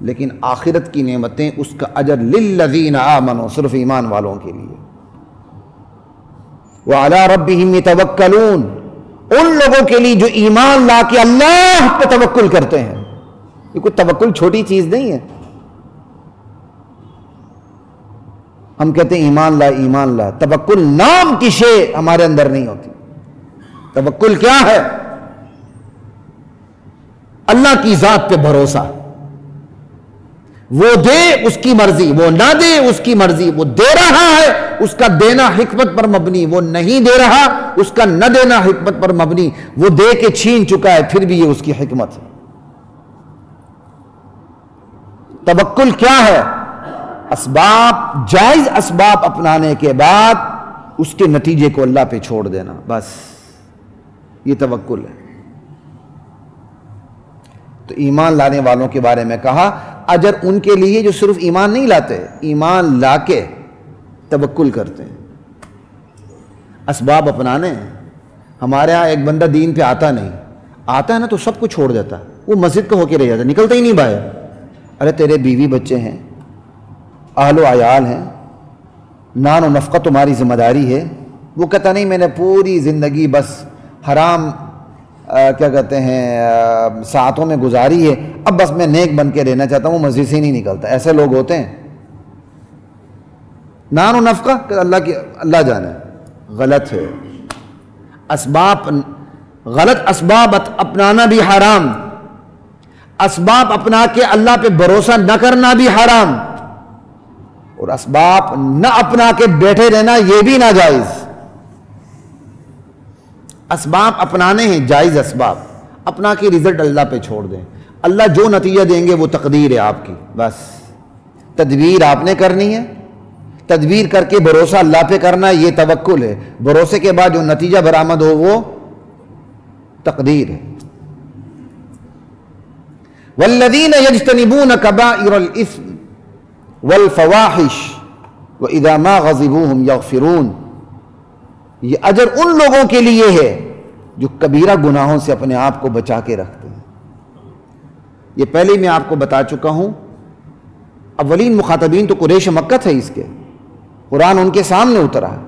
لیکن آخرت کی نعمتیں اس کا اجر للذین آمنوا، صرف ایمان والوں کے لیے۔ وَعَلَىٰ رَبِّهِمْ يَتَوَكَّلُونَ، ان لوگوں کے لیے جو ایمان لا کے اللہ پہ توکل کرتے ہیں۔ یہ کوئی توکل چھوٹی چیز نہیں ہے۔ ہم کہتے ہیں ایمان لا ایمان لا، توکل نام کی شے ہمارے اندر نہیں ہوتی۔ توکل کیا ہے؟ اللہ کی ذات پہ بھروسہ، وہ دے اس کی مرضی، وہ نہ دے اس کی مرضی، وہ دے رہا ہے اس کا دینا حکمت پر مبنی، وہ نہیں دے رہا اس کا نہ دینا حکمت پر مبنی، وہ دے کے چھین چکا ہے پھر بھی یہ اس کی حکمت ہے۔ توکل کیا ہے؟ اسباب، جائز اسباب اپنانے کے بعد اس کے نتیجے کو اللہ پہ چھوڑ دینا، بس یہ توکل ہے۔ تو ایمان لانے والوں کے بارے میں کہا اجر ان کے لیے جو صرف ایمان نہیں لاتے، ایمان لا کے توکل کرتے ہیں، اسباب اپنانے ہیں۔ ہمارے ہاں ایک بندہ دین پہ آتا نہیں، آتا ہے نا تو سب کچھ چھوڑ دیتا ہے، وہ مسجد کا ہو کے رہ جاتا ہے، نکلتا ہی نہیں باہر۔ ارے تیرے بیوی بچے ہیں، اہل و عیال ہیں، نان و نفقہ تمہاری ذمہ داری ہے۔ وہ کہتا نہیں میں نے پوری زندگی بس حرام کیا کہتے ہیں ساعتوں میں گزاری ہے، اب بس میں نیک بن کے رہنا چاہتا ہوں، وہ مسجد سے ہی نہیں نکلتا۔ ایسے لوگ ہوتے ہیں۔ نان و نفقہ کہ اللہ جانے، غلط ہے۔ اسباب، غلط اسباب اپنانا بھی حرام، اسباب اپنا کے اللہ پہ بھروسہ نہ کرنا بھی حرام، اور اسباب نہ اپنا کے بیٹھے رہنا یہ بھی ناجائز۔ اسباب اپنانے ہیں، جائز اسباب اپنا کے رزلٹ اللہ پہ چھوڑ دیں، اللہ جو نتیجہ دیں گے وہ تقدیر ہے آپ کی، بس تدبیر آپ نے کرنی ہے، تدبیر کر کے بھروسہ اللہ پہ کرنا، یہ توکل ہے۔ بھروسے کے بعد جو نتیجہ برآمد ہو وہ تقدیر ہے۔ والذین یجتنبون کبائر الاثم والفواحش واذا ما غضبوا هم یغفرون، یہ اجر ان لوگوں کے لیے ہے جو کبیرہ گناہوں سے اپنے آپ کو بچا کے رکھتے ہیں۔ یہ پہلے میں آپ کو بتا چکا ہوں، اولین مخاطبین تو قریش مکہ تھے، اس کے قرآن ان کے سامنے اترا ہے۔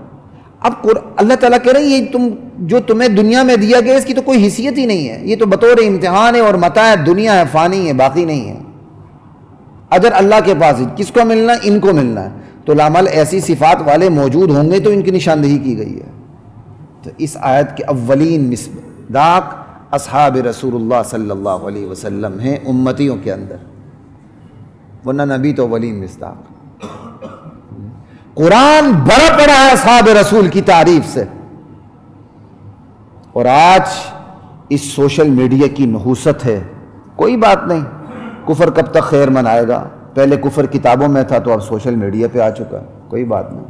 اب اللہ تعالیٰ کہہ رہے ہیں یہ جو تمہیں دنیا میں دیا گیا اس کی تو کوئی حیثیت ہی نہیں ہے، یہ تو بطور امتحان ہے اور متاع دنیا ہے، فانی ہے، باقی نہیں ہے۔ اجر اللہ کے پاس ہے، کس کو ملنا ہے؟ ان کو ملنا ہے۔ تو لامل ایسی صفات والے موجود ہوں گے تو ان کی نشاندہی کی گئی ہے۔ تو اس آیت کے اولین مصداق اصحاب رسول اللہ صلی اللہ علیہ وسلم ہیں امتیوں کے اندر، ورنہ نبی تو اولین مصداق۔ قرآن بڑا پڑا ہے اصحاب رسول کی تعریف سے، اور آج اس سوشل میڈیا کی نحوست ہے، کوئی بات نہیں، کفر کب تک خیر منائے گا؟ پہلے کفر کتابوں میں تھا تو اب سوشل میڈیا پہ آ چکا، کوئی بات نہیں۔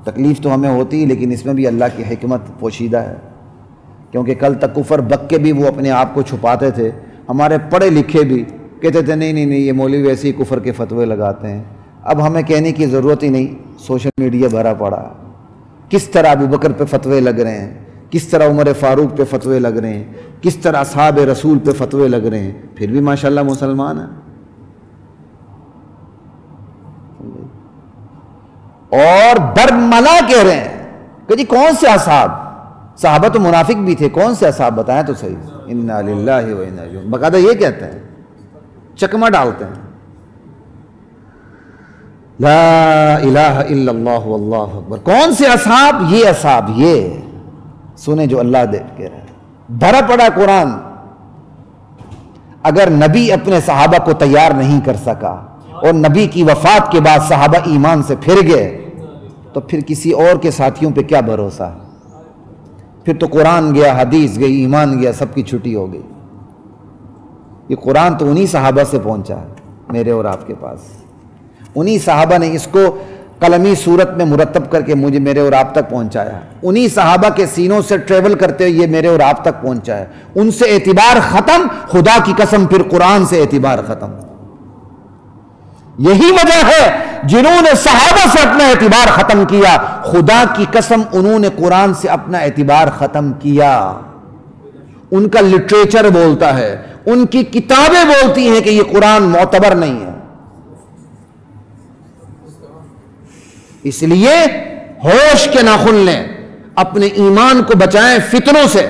تکلیف تو ہمیں ہوتی ہے لیکن اس میں بھی اللہ کی حکمت پوشیدہ ہے، کیونکہ کل تک کفر بک کے بھی وہ اپنے آپ کو چھپاتے تھے، ہمارے پڑھے لکھے بھی کہتے تھے نہیں نہیں نہیں یہ مولوی ویسے ہی کفر کے فتوے لگاتے ہیں۔ اب ہمیں کہنے کی ضرورت ہی نہیں، سوشل میڈیا بھرا پڑا، کس طرح ابو بکر پہ فتوے لگ رہے ہیں، کس طرح عمر فاروق پہ فتوے لگ رہے ہیں، کس طرح اصحاب رسول پہ فتوے لگ رہے ہیں، پھر بھی ماشاءاللہ مسلمان ہیں۔ اور برملا کہہ رہے ہیں کہ جی کون سے اصحاب؟ صحابہ تو منافق بھی تھے، کون سے اصحاب بتائیں تو صحیح۔ انا للہ و انا الیہ، باقاعدہ یہ کہتے ہیں، چکمہ ڈالتے ہیں۔ لا الہ الا اللہ واللہ اکبر. کون سے اصحاب؟ یہ اصحاب. یہ سنیں جو اللہ دے کہہ رہا ہے. بھرا پڑا قرآن. اگر نبی اپنے صحابہ کو تیار نہیں کر سکا اور نبی کی وفات کے بعد صحابہ ایمان سے پھر گئے تو پھر کسی اور کے ساتھیوں پہ کیا بھروسہ؟ پھر تو قرآن گیا، حدیث گئی، ایمان گیا، سب کی چھٹی ہو گئی. یہ قرآن تو انہی صحابہ سے پہنچا ہے میرے اور آپ کے پاس. انہی صحابہ نے اس کو قلمی صورت میں مرتب کر کے میرے اور آپ تک پہنچایا. انہی صحابہ کے سینوں سے ٹریول کرتے ہوئے یہ میرے اور آپ تک پہنچا ہے. ان سے اعتبار ختم، خدا کی قسم پھر قرآن سے اعتبار ختم. یہی وجہ ہے جنہوں نے صحابہ سے اپنا اعتبار ختم کیا، خدا کی قسم انہوں نے قرآن سے اپنا اعتبار ختم کیا. ان کا لٹریچر بولتا ہے، ان کی کتابیں بولتی ہیں کہ یہ قرآن معتبر نہیں ہے. اس لیے ہوش کے ناخن لیں، اپنے ایمان کو بچائیں فتنوں سے.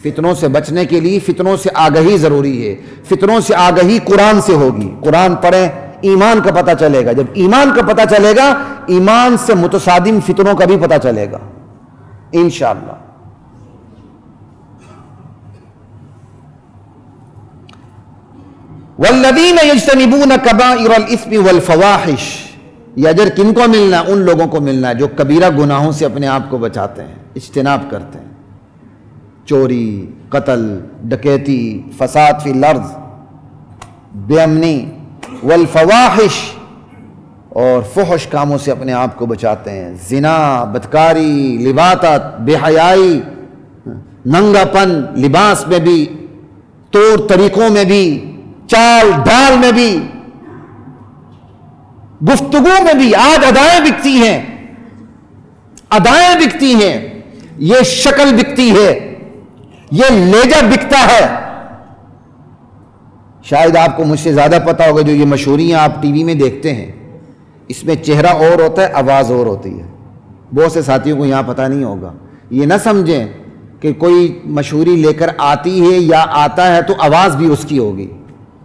فتنوں سے بچنے کے لیے فتنوں سے آگہی ضروری ہے. فتنوں سے آگہی قرآن سے ہوگی. قرآن پڑھیں، ایمان کا پتہ چلے گا. جب ایمان کا پتہ چلے گا، ایمان سے متصادم فتنوں کا بھی پتہ چلے گا انشاءاللہ. والذین یجتنبون کبائر الاثم والفواحش. یہ اجر کن کو ملنا؟ ان لوگوں کو ملنا ہے جو کبیرہ گناہوں سے اپنے آپ کو بچاتے ہیں، اجتناب کرتے ہیں. چوری، قتل، ڈکیتی، فساد فی الارض، بے امنی، والفواحش، اور فحش کاموں سے اپنے آپ کو بچاتے ہیں. زنا، بدکاری، لواطت، بے حیائی، ننگا پن، لباس میں بھی، طور طریقوں میں بھی، چال ڈھال میں بھی، گفتگو میں بھی. آج ادائیں بکتی ہیں، ادائیں بکتی ہیں، یہ شکل بکتی ہے، یہ لہجہ بکتا ہے. شاید آپ کو مجھ سے زیادہ پتہ ہوگا جو یہ مشہوریاں آپ ٹی وی میں دیکھتے ہیں، اس میں چہرہ اور ہوتا ہے، آواز اور ہوتی ہے. بہت سے ساتھیوں کو یہاں پتہ نہیں ہوگا. یہ نہ سمجھیں کہ کوئی مشہوری لے کر آتی ہے یا آتا ہے تو آواز بھی اس کی ہوگی.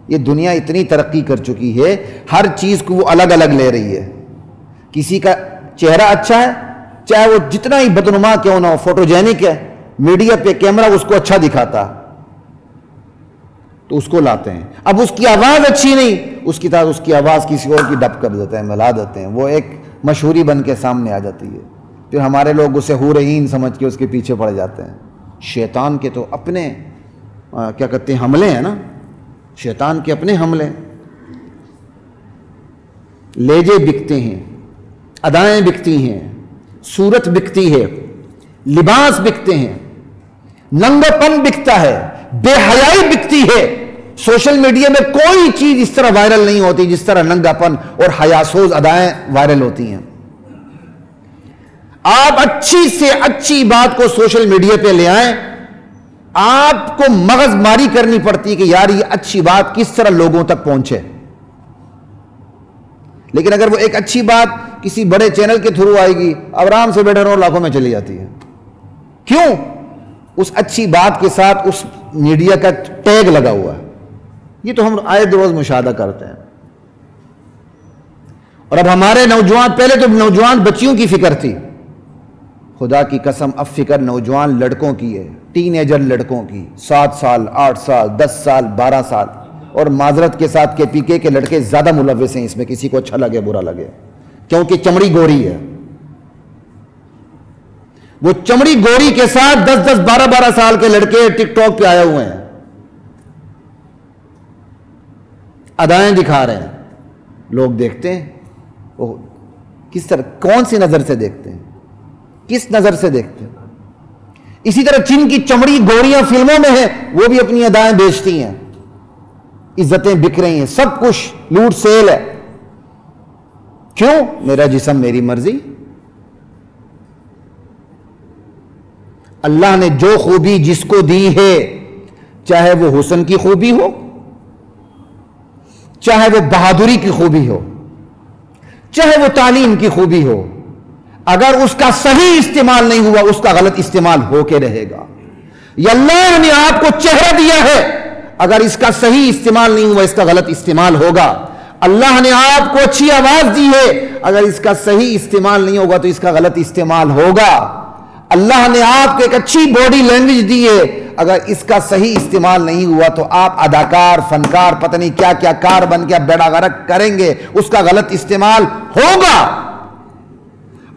یہ دنیا اتنی ترقی کر چکی ہے، ہر چیز کو وہ الگ الگ لے رہی ہے. کسی کا چہرہ اچھا ہے، چاہے وہ جتنا ہی بدنما کیوں نہ ہو، فوٹوجینک ہے، میڈیا پہ کیمرہ اس کو اچھا دکھاتا تو اس کو لاتے ہیں. اب اس کی آواز اچھی نہیں، اس کی آواز کسی اور کی ڈب کر دیتے ہیں، ملا دیتے ہیں، وہ ایک مشہوری بن کے سامنے آ جاتی ہے. پھر ہمارے لوگ اسے حورعین سمجھ کے اس کے پیچھے پڑ جاتے ہیں. شیطان کے تو اپنے کیا کہتے ہیں حملے ہیں نا، شیطان کے اپنے حملے. لہجے بکتے ہیں، ادائیں بکتی ہیں، صورت بکتی ہے، لباس بکتے ہیں، ننگا پن بکتا ہے، بے حیائی بکتی ہے. سوشل میڈیا میں کوئی چیز اس طرح وائرل نہیں ہوتی جس طرح ننگا پن اور حیاسوز ادائیں وائرل ہوتی ہیں. آپ اچھی سے اچھی بات کو سوشل میڈیا پہ لے آئیں، آپ کو مغز ماری کرنی پڑتی ہے کہ یار یہ اچھی بات کس طرح لوگوں تک پہنچے. لیکن اگر وہ ایک اچھی بات کسی بڑے چینل کے تھرو آئے گی، آرام سے بیٹھے رہو، لاکھوں میں چلی جاتی ہے. کیوں؟ اس اچھی بات کے ساتھ اس میڈیا کا ٹیگ لگا ہوا ہے. یہ تو ہم آئے روز مشاہدہ کرتے ہیں. اور اب ہمارے نوجوان، پہلے تو نوجوان بچیوں کی فکر تھی، خدا کی قسم اب فکر نوجوان لڑکوں کی ہے، ٹین ایجر لڑکوں کی، 7 سال 8 سال 10 سال 12 سال. اور معذرت کے ساتھ KPK کے لڑکے زیادہ ملوث ہیں اس میں، کسی کو اچھا لگے برا لگے، کیونکہ چمڑی گوری ہے. وہ چمڑی گوری کے ساتھ 10 12 سال کے لڑکے ٹک ٹاک پہ آئے ہوئے ہیں، ادائیں دکھا رہے ہیں. لوگ دیکھتے ہیں، وہ کس طرح، کون سی نظر سے دیکھتے ہیں، کس نظر سے دیکھتے ہیں. اسی طرح جن کی چمڑی گوریاں فلموں میں ہیں وہ بھی اپنی ادائیں بیچتی ہیں، عزتیں بک رہی ہیں، سب کچھ لوٹ سیل ہے. کیوں؟ میرا جسم میری مرضی. اللہ نے جو خوبی جس کو دی ہے، چاہے وہ حسن کی خوبی ہو، چاہے وہ بہادری کی خوبی ہو، چاہے وہ تعلیم کی خوبی ہو، اگر اس کا صحیح استعمال نہیں ہوا اس کا غلط استعمال ہو کے رہے گا. یا اللہ نے آپ کو چہرہ دیا ہے، اگر اس کا صحیح استعمال نہیں ہوا اس کا غلط استعمال ہوگا. اللہ نے آپ کو اچھی آواز دی ہے، اگر اس کا صحیح استعمال نہیں ہوگا تو اس کا غلط استعمال ہوگا۔ اللہ نے آپ کو ایک اچھی باڈی لینگویج دی ہے، اگر اس کا صحیح استعمال نہیں ہوا تو آپ اداکار، فنکار، پتہ نہیں کیا کیا کار بن کے بیڑا غرق کریں گے، اس کا غلط استعمال ہوگا۔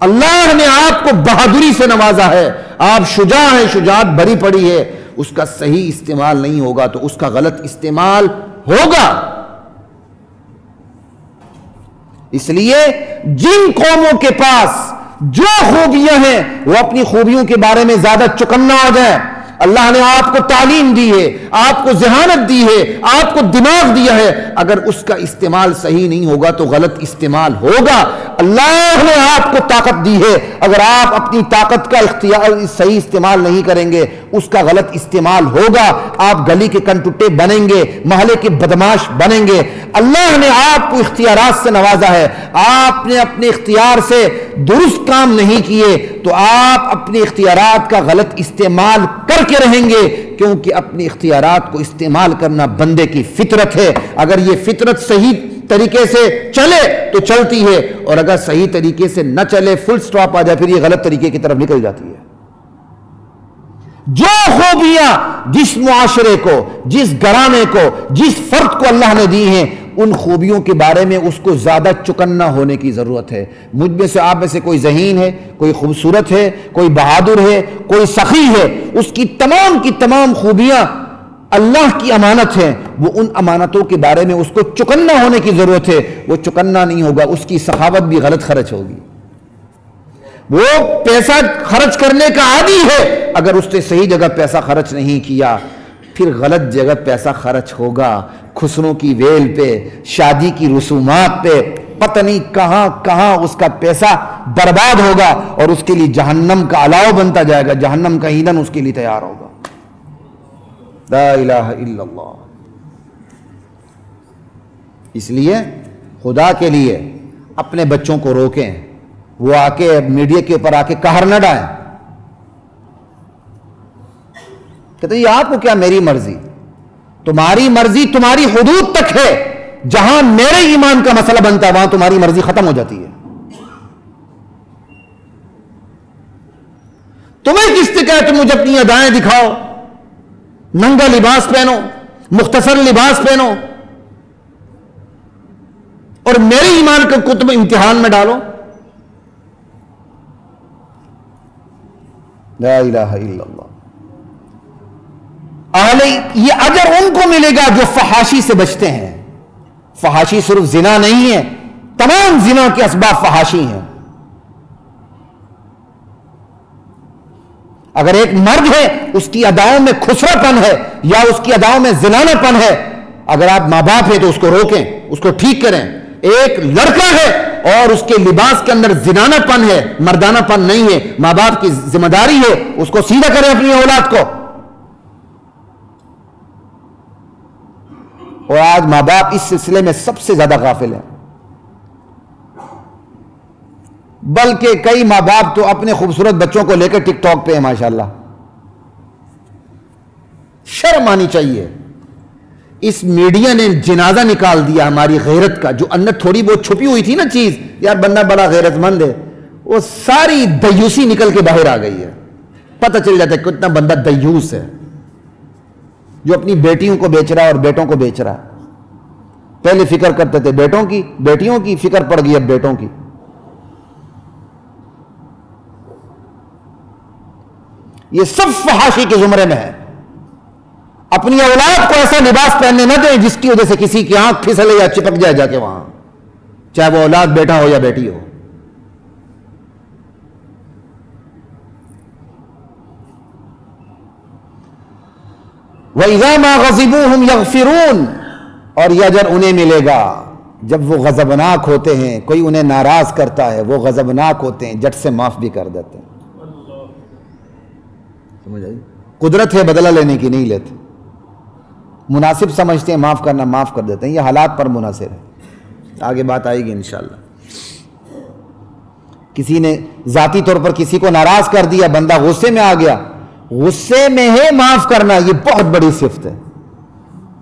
اللہ نے آپ کو بہادری سے نوازا ہے، آپ شجاع ہیں، شجاعت بھری پڑی ہے، اس کا صحیح استعمال نہیں ہوگا تو اس کا غلط استعمال ہوگا۔ اس لیے جن قوموں کے پاس جو خوبیاں ہیں وہ اپنی خوبیوں کے بارے میں زیادہ چکنا ہو جائے۔ اللہ نے آپ کو تعلیم دی ہے، آپ کو ذہانت دی ہے، آپ کو دماغ دیا ہے، اگر اس کا استعمال صحیح نہیں ہوگا تو غلط استعمال ہوگا۔ اللہ نے آپ کو طاقت دی ہے، اگر آپ اپنی طاقت کا صحیح استعمال نہیں کریں گے اس کا غلط استعمال ہوگا، آپ گلی کے کنٹوٹے بنیں گے، محلے کے بدماش بنیں گے۔ اللہ نے آپ کو اختیارات سے نوازا ہے، آپ نے اپنے اختیار سے درست کام نہیں کیے تو آپ اپنے اختیارات کا غلط استعمال کر کے رہیں گے، کیونکہ اپنے اختیارات کو استعمال کرنا بندے کی فطرت ہے۔ اگر یہ فطرت صحیح طریقے سے چلے تو چلتی ہے، اور اگر صحیح طریقے سے نہ چلے، فل سٹاپ آ جائے، پھر یہ غلط طریقے کی طرف نکل جاتی ہے۔ جو خوبیاں جس معاشرے کو، جس گھرانے کو، جس فرد کو اللہ نے دی ہیں، ان خوبیوں کے بارے میں اس کو زیادہ چکنا ہونے کی ضرورت ہے۔ مجھ میں سے، آپ میں سے کوئی ذہین ہے، کوئی خوبصورت ہے، کوئی بہادر ہے، کوئی سخی ہے، اس کی تمام خوبیاں اللہ کی امانت ہیں، وہ ان امانتوں کے بارے میں اس کو چکنا ہونے کی ضرورت ہے۔ وہ چکنا نہیں ہوگا، اس کی سخاوت بھی غلط خرچ ہوگی۔ وہ پیسہ خرچ کرنے کا عادی ہے، اگر اس نے صحیح جگہ پیسہ خرچ نہیں کیا پھر غلط جگہ پیسہ خرچ ہوگا، خسروں کی ویل پہ، شادی کی رسومات پہ، پتہ نہیں کہاں کہاں اس کا پیسہ برباد ہوگا، اور اس کے لیے جہنم کا الاؤ بنتا جائے گا، جہنم کا ایندھن اس کے لیے تیار ہوگا۔ لا الہ الا اللہ۔ اس لیے خدا کے لیے اپنے بچوں کو روکیں، وہ آ کے میڈیا کے اوپر آ کے قہر نہ ڈائیں، کہتے ہیں یہ آپ کو کیا، میری مرضی۔ تمہاری مرضی تمہاری حدود تک ہے، جہاں میرے ایمان کا مسئلہ بنتا ہے وہاں تمہاری مرضی ختم ہو جاتی ہے۔ تمہیں کس نے کہا تم مجھے اپنی ادائیں دکھاؤ، ننگا لباس پہنو، مختصر لباس پہنو، اور میرے ایمان کو تم امتحان میں ڈالو؟ لا الہ الا اللہ۔ یہ اجر ان کو ملے گا جو فحاشی سے بچتے ہیں۔ فحاشی صرف زنا نہیں ہے، تمام زنا کے اسباب فحاشی ہیں۔ اگر ایک مرد ہے، اس کی اداؤں میں خسرہ پن ہے یا اس کی اداؤں میں زنانہ پن ہے، اگر آپ ماں باپ ہیں تو اس کو روکیں، اس کو ٹھیک کریں۔ ایک لڑکا ہے اور اس کے لباس کے اندر زنانہ پن ہے، مردانہ پن نہیں ہے، ماں باپ کی ذمہ داری ہے اس کو سیدھا کریں اپنی اولاد کو۔ اور آج ماں باپ اس سلسلے میں سب سے زیادہ غافل ہیں، بلکہ کئی ماں باپ تو اپنے خوبصورت بچوں کو لے کر ٹک ٹاک پہ ہیں، ماشاءاللہ۔ شرم آنی چاہیے۔ اس میڈیا نے جنازہ نکال دیا ہماری غیرت کا، جو اندر تھوڑی بہت چھپی ہوئی تھی نا چیز، یار بندہ بڑا غیرت مند ہے، وہ ساری دیوسی نکل کے باہر آ گئی ہے۔ پتہ چل جاتا ہے کتنا بندہ دیوس ہے، جو اپنی بیٹیوں کو بیچ رہا ہے اور بیٹوں کو بیچ رہا ہے۔ پہلے فکر کرتے تھے بیٹوں کی، بیٹیوں کی فکر پڑ گئی اب بیٹوں کی۔ یہ سب فحاشی کے زمرے میں ہے۔ اپنی اولاد کو ایسا لباس پہننے نہ دیں جس کی وجہ سے کسی کی آنکھ پھسلے یا چپک جائے جا کے وہاں، چاہے وہ اولاد بیٹا ہو یا بیٹی ہو۔ وَإِذَا مَا غَضِبُوا هُمْ يَغْفِرُونَ، اور یہ اجر انہیں ملے گا جب وہ غضبناک ہوتے ہیں، کوئی انہیں ناراض کرتا ہے، وہ غضبناک ہوتے ہیں، جٹ سے معاف بھی کر دیتے ہیں۔ سمجھ آئی؟ قدرت ہے بدلہ لینے کی، نہیں لیتے، مناسب سمجھتے ہیں معاف کرنا، معاف کر دیتے ہیں۔ یہ حالات پر منحصر ہے، آگے بات آئے گی انشاءاللہ۔ کسی نے ذاتی طور پر کسی کو ناراض کر دیا، بندہ غصے میں آ گیا، غصے میں ہے معاف کرنا، یہ بہت بڑی صفت ہے۔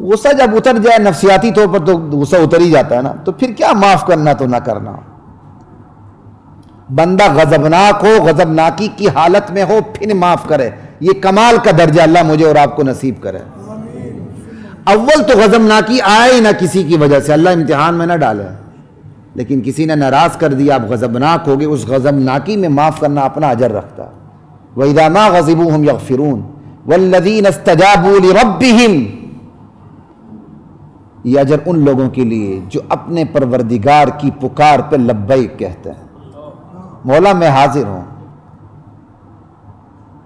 غصہ جب اتر جائے نفسیاتی طور پر تو غصہ اتر ہی جاتا ہے نا، تو پھر کیا معاف کرنا تو نہ کرنا. بندہ غضبناک ہو، غضبناکی کی حالت میں ہو پھر معاف کرے، یہ کمال کا درجہ اللہ مجھے اور آپ کو نصیب کرے. اول تو غضبناکی آئے نہ کسی کی وجہ سے، اللہ امتحان میں نہ ڈالے، لیکن کسی نے ناراض کر دیا، آپ غضبناک ہو گئے، اس غضبناکی میں معاف کرنا اپنا اجر رکھتا. وَإِذَا مَا غَضِبُوا هُمْ يَغْفِرُونَ وَالَّذِينَ اسْتَجَابُوا لِرَبِّهِمْ. یہ اجر ان لوگوں کے لیے جو اپنے پروردگار کی پکار پہ لبیک کہتے ہیں، مولا میں حاضر ہوں،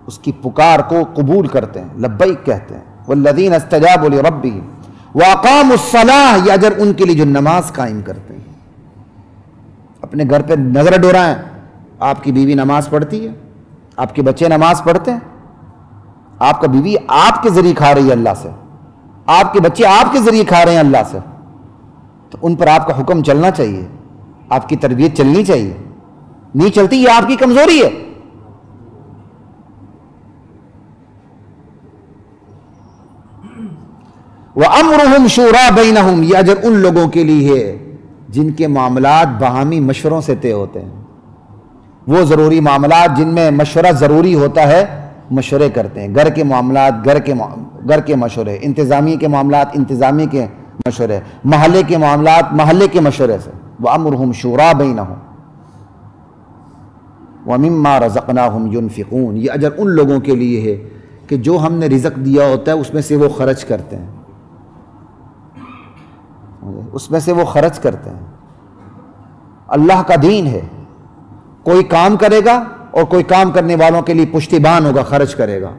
اس کی پکار کو قبول کرتے ہیں، لبیک کہتے ہیں. والذین استجابوا لربهم واقاموا الصلاۃ، یہ اجر ان کے لیے جو نماز قائم کرتے ہیں. اپنے گھر پہ نظر ڈورائیں، آپ کی بیوی نماز پڑھتی ہے، آپ کے بچے نماز پڑھتے ہیں، آپ کا بیوی آپ کے ذریعے کھا رہی ہے اللہ سے، آپ کے بچے آپ کے ذریعے کھا رہے ہیں اللہ سے، تو ان پر آپ کا حکم چلنا چاہیے، آپ کی تربیت چلنی چاہیے. نہیں چلتی، یہ آپ کی کمزوری ہے. وَأَمْرُهُمْ شُورَىٰ بَيْنَهُمْ، یہ اجر ان لوگوں کے لیے ہے جن کے معاملات باہمی مشوروں سے طے ہوتے ہیں. وہ ضروری معاملات جن میں مشورہ ضروری ہوتا ہے مشورے کرتے ہیں. گھر کے معاملات گھر کے مشورے، انتظامیہ کے معاملات انتظامیہ کے مشورے، محلے کے معاملات محلے کے مشورے سے. وَأَمْرُهُمْ شُورَىٰ بَيْنَهُمْ وَمِمَّا رَزَقْنَاهُمْ يُنْفِقُونَ، یہ اجر ان لوگوں کے لیے ہے کہ جو ہم نے رزق دیا ہوتا ہے اس میں سے وہ خرچ کرتے ہیں، اس میں سے وہ خرچ کرتے ہیں. اللہ کا دین ہے، کوئی کام کرے گا اور کوئی کام کرنے والوں کے لیے پشتیبان ہوگا، خرچ کرے گا،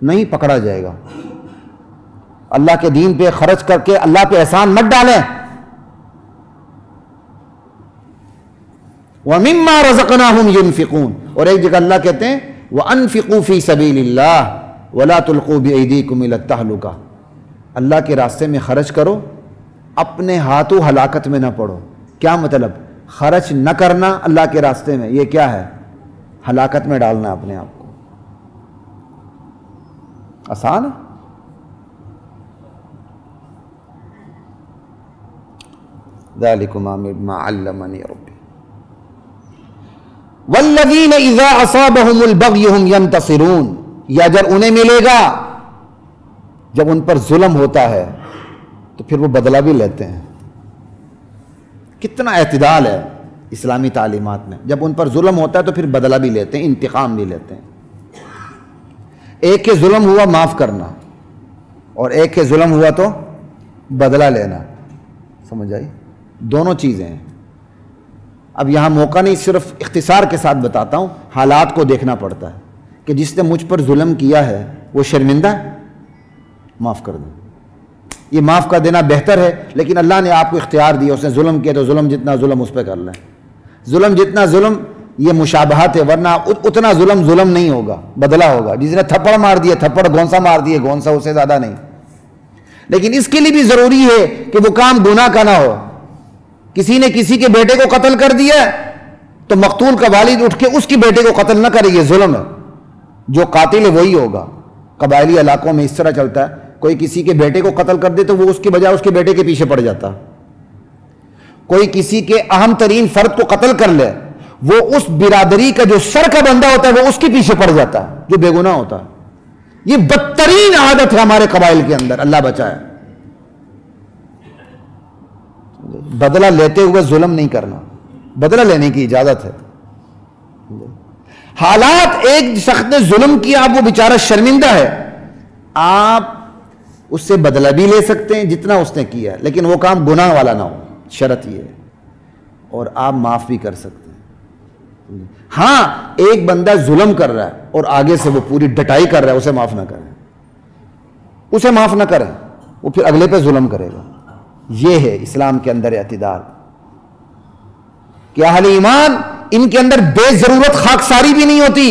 نہیں پکڑا جائے گا. اللہ کے دین پہ خرچ کر کے اللہ پہ احسان مت ڈالیں. وَمِمَّا رَزَقْنَاهُمْ يُنْفِقُونَ، اور ایک جگہ اللہ کہتے ہیں وَأَنفِقُوا فِي سَبِيلِ اللَّهِ وَلَا تُلْقُوا بِأَيْدِيكُمْ إِلَى التَّهْلُكَةِ، اللہ کے راستے میں خرچ کرو، اپنے ہاتھوں ہلاکت میں نہ پڑو. کیا مطلب؟ خرچ نہ کرنا اللہ کے راستے میں، یہ کیا ہے؟ ہلاکت میں ڈالنا اپنے آپ کو. آسان ہے؟ ذَلِكُمْ مَا عَلَّمَنِي رَبِّي وَالَّذِينَ إِذَا أَصَابَهُمُ الْبَغْيُ هُمْ يَنْتَصِرُونَ، یہ اجر انہیں ملے گا جب ان پر ظلم ہوتا ہے تو پھر وہ بدلہ بھی لیتے ہیں. کتنا اعتدال ہے اسلامی تعلیمات میں. جب ان پر ظلم ہوتا ہے تو پھر بدلہ بھی لیتے ہیں، انتقام بھی لیتے ہیں. ایک کے ظلم ہوا معاف کرنا، اور ایک کے ظلم ہوا تو بدلہ لینا. سمجھ آئی؟ دونوں چیزیں ہیں. اب یہاں موقع نہیں، صرف اختصار کے ساتھ بتاتا ہوں. حالات کو دیکھنا پڑتا ہے کہ جس نے مجھ پر ظلم کیا ہے وہ شرمندہ ہے، معاف کر دیں. یہ معاف کر دینا بہتر ہے، لیکن اللہ نے آپ کو اختیار دیا. اس نے ظلم کیا تو ظلم جتنا ظلم اس پہ کر لیں. ظلم جتنا ظلم، یہ مشابہت ہے، ورنہ اتنا ظلم نہیں ہوگا، بدلہ ہوگا. جس نے تھپڑ مار دیا تھپڑ، گونسا مار دیے گونسا، اس سے زیادہ نہیں. لیکن اس کے لیے بھی ضروری ہے کہ وہ کام گناہ کا نہ ہو. کسی نے کسی کے بیٹے کو قتل کر دیا تو مقتول کا والد اٹھ کے اس کی بیٹے کو قتل نہ کرے، یہ ظلم ہے. جو قاتل ہے وہی ہوگا. قبائلی علاقوں میں اس طرح چلتا ہے، کوئی کسی کے بیٹے کو قتل کر دے تو وہ اس کے بجائے اس کے بیٹے کے پیچھے پڑ جاتا. کوئی کسی کے اہم ترین فرد کو قتل کر لے، وہ اس برادری کا جو سر کا بندہ ہوتا ہے وہ اس کے پیچھے پڑ جاتا ہے جو بے گناہ ہوتا ہے. یہ بدترین عادت ہے ہمارے قبائل کے اندر، اللہ بچائے. بدلہ لیتے ہوئے ظلم نہیں کرنا، بدلہ لینے کی اجازت ہے. حالات، ایک شخص نے ظلم کیا، اب وہ بیچارہ شرمندہ ہے، آپ اس سے بدلہ بھی لے سکتے ہیں جتنا اس نے کیا، لیکن وہ کام گناہ والا نہ ہو، شرط یہ ہے. اور آپ معاف بھی کر سکتے ہیں. ہاں، ایک بندہ ظلم کر رہا ہے اور آگے سے وہ پوری ڈٹائی کر رہا ہے، اسے معاف نہ کریں، اسے معاف نہ کریں، وہ پھر اگلے پہ ظلم کرے گا. یہ ہے اسلام کے اندر اعتدال. کہ اہل ایمان، ان کے اندر بے ضرورت خاکساری بھی نہیں ہوتی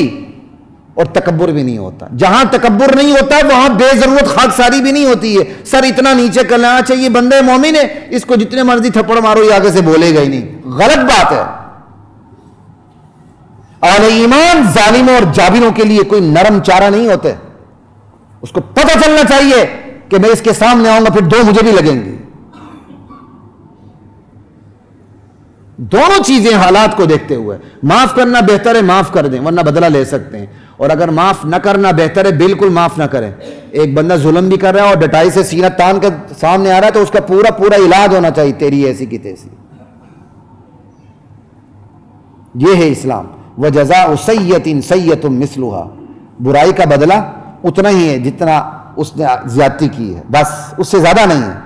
اور تکبر بھی نہیں ہوتا. جہاں تکبر نہیں ہوتا وہاں بے ضرورت خاکساری بھی نہیں ہوتی ہے. سر اتنا نیچے کر لینا چاہیے، بندہ مومن ہے، اس کو جتنے مرضی تھپڑ مارو یہ آگے سے بولے گا ہی نہیں. غلط بات ہے. اہل ایمان ظالموں اور جابروں کے لیے کوئی نرم چارہ نہیں ہوتے. اس کو پتہ چلنا چاہیے کہ میں اس کے سامنے آؤں گا پھر دو مجھے بھی لگیں گے. دونوں چیزیں حالات کو دیکھتے ہوئے معاف کرنا بہتر ہے، معاف کر دیں ورنہ بدلہ لے سکتے ہیں. اور اگر معاف نہ کرنا بہتر ہے، بالکل معاف نہ کریں. ایک بندہ ظلم بھی کر رہا ہے اور ڈٹائی سے سینہ تان کے سامنے آ رہا ہے تو اس کا پورا علاج ہونا چاہیے، تیری ایسی کی تیسی. یہ ہے اسلام. وَجَزَاءُ سَيِّئَةٍ سَيِّئَةٌ مِثْلُهَا، برائی کا بدلہ اتنا ہی ہے جتنا اس نے زیادتی کی ہے، بس اس سے زیادہ نہیں ہے.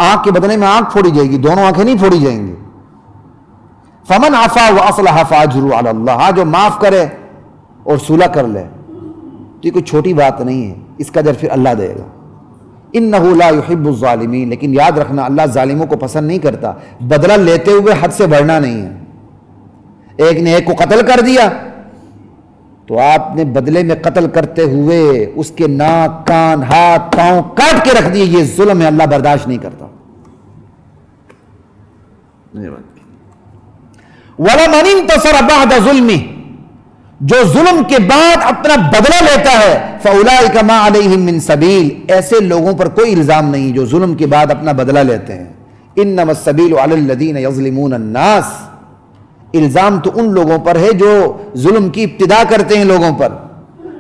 آنکھ کے بدلے میں آنکھ پھوڑی جائے گی، دونوں آنکھیں نہیں پھوڑی جائیں گی. فَمَنْ عَفَا وَأَصْلَحَ فَأَجْرُهُ عَلَى اللَّهِ، ہاں جو معاف کرے اور صلح کر لے تو یہ کوئی چھوٹی بات نہیں ہے، اس کا اجر پھر اللہ دے گا. إِنَّهُ لَا يُحِبُّ الظَّالِمِينَ، لیکن یاد رکھنا اللہ ظالموں کو پسند نہیں کرتا. بدلہ لیتے ہوئے حد سے بڑھنا نہیں ہے. ایک نے ایک کو قتل کر دیا تو آپ نے بدلے میں قتل کرتے ہوئے اس کے ناک، کان، ہاتھ، پاؤں کاٹ کے رکھ دیے، یہ ظلم ہے، اللہ برداشت نہیں کرتا. وَلَمَنِ انتَصَرَ بَعْدَ ظُلْمِهِ، جو ظلم کے بعد اپنا بدلہ لیتا ہے، فَأُولَٰئِكَ مَا عَلَيْهِم مِّن سَبِيلٍ، ایسے لوگوں پر کوئی الزام نہیں جو ظلم کے بعد اپنا بدلہ لیتے ہیں. إِنَّمَا السَّبِيلُ عَلَى الَّذِينَ يَظْلِمُونَ النَّاسَ، الزام تو ان لوگوں پر ہے جو ظلم کی ابتدا کرتے ہیں لوگوں پر.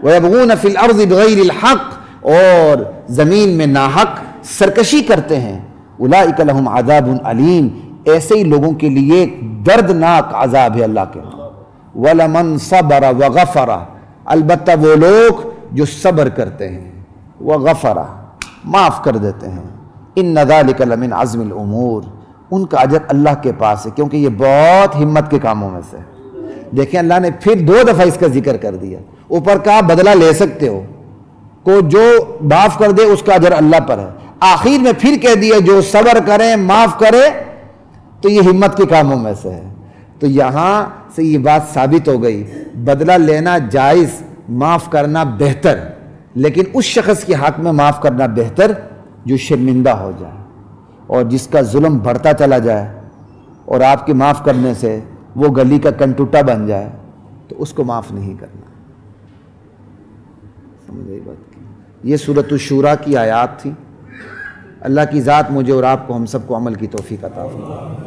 وَيَبْغُونَ فِي الْأَرْضِ بِغَيْرِ الْحَقِّ، اور زمین میں ناحق سرکشی کرتے ہیں. أُولَٰئِكَ لَهُمْ عَذَابٌ أَلِيمٌ، ایسے ہی لوگوں کے لیے دردناک عذاب ہے اللہ کے. وَلَمَنْ صَبَرَ وَغَفَرَ، البتہ وہ لوگ جو صبر کرتے ہیں، وَغَفَرَ معاف کر دیتے ہیں. إِنَّ ذَلِكَ لَمِنْ عَزْمِ الْأُمُورِ، ان کا اجر اللہ کے پاس ہے، کیونکہ یہ بہت ہمت کے کاموں میں سے. دیکھیں اللہ نے پھر 2 دفعہ اس کا ذکر کر دیا. اوپر کہا بدلہ لے سکتے ہو، کو جو معاف کر دے اس کا اجر اللہ پر ہے. آخر میں پھر کہہ دیا جو صبر کرے معاف کرے تو یہ ہمت کے کاموں میں سے ہے. تو یہاں سے یہ بات ثابت ہو گئی، بدلہ لینا جائز، معاف کرنا بہتر، لیکن اس شخص کے حق میں معاف کرنا بہتر جو شرمندہ ہو جائے اور جس کا ظلم بڑھتا چلا جائے اور آپ کے معاف کرنے سے وہ گلی کا کنٹوٹا بن جائے تو اس کو معاف نہیں کرنا. سمجھ آئی بات کی؟ یہ سورۃ الشورى کی آیات تھی. اللہ کی ذات مجھے اور آپ کو ہم سب کو عمل کی توفیق عطا فرمائے.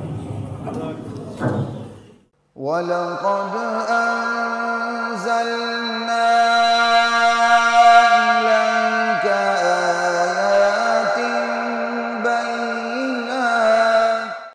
وَلَقَدْ أَنزَلْنَا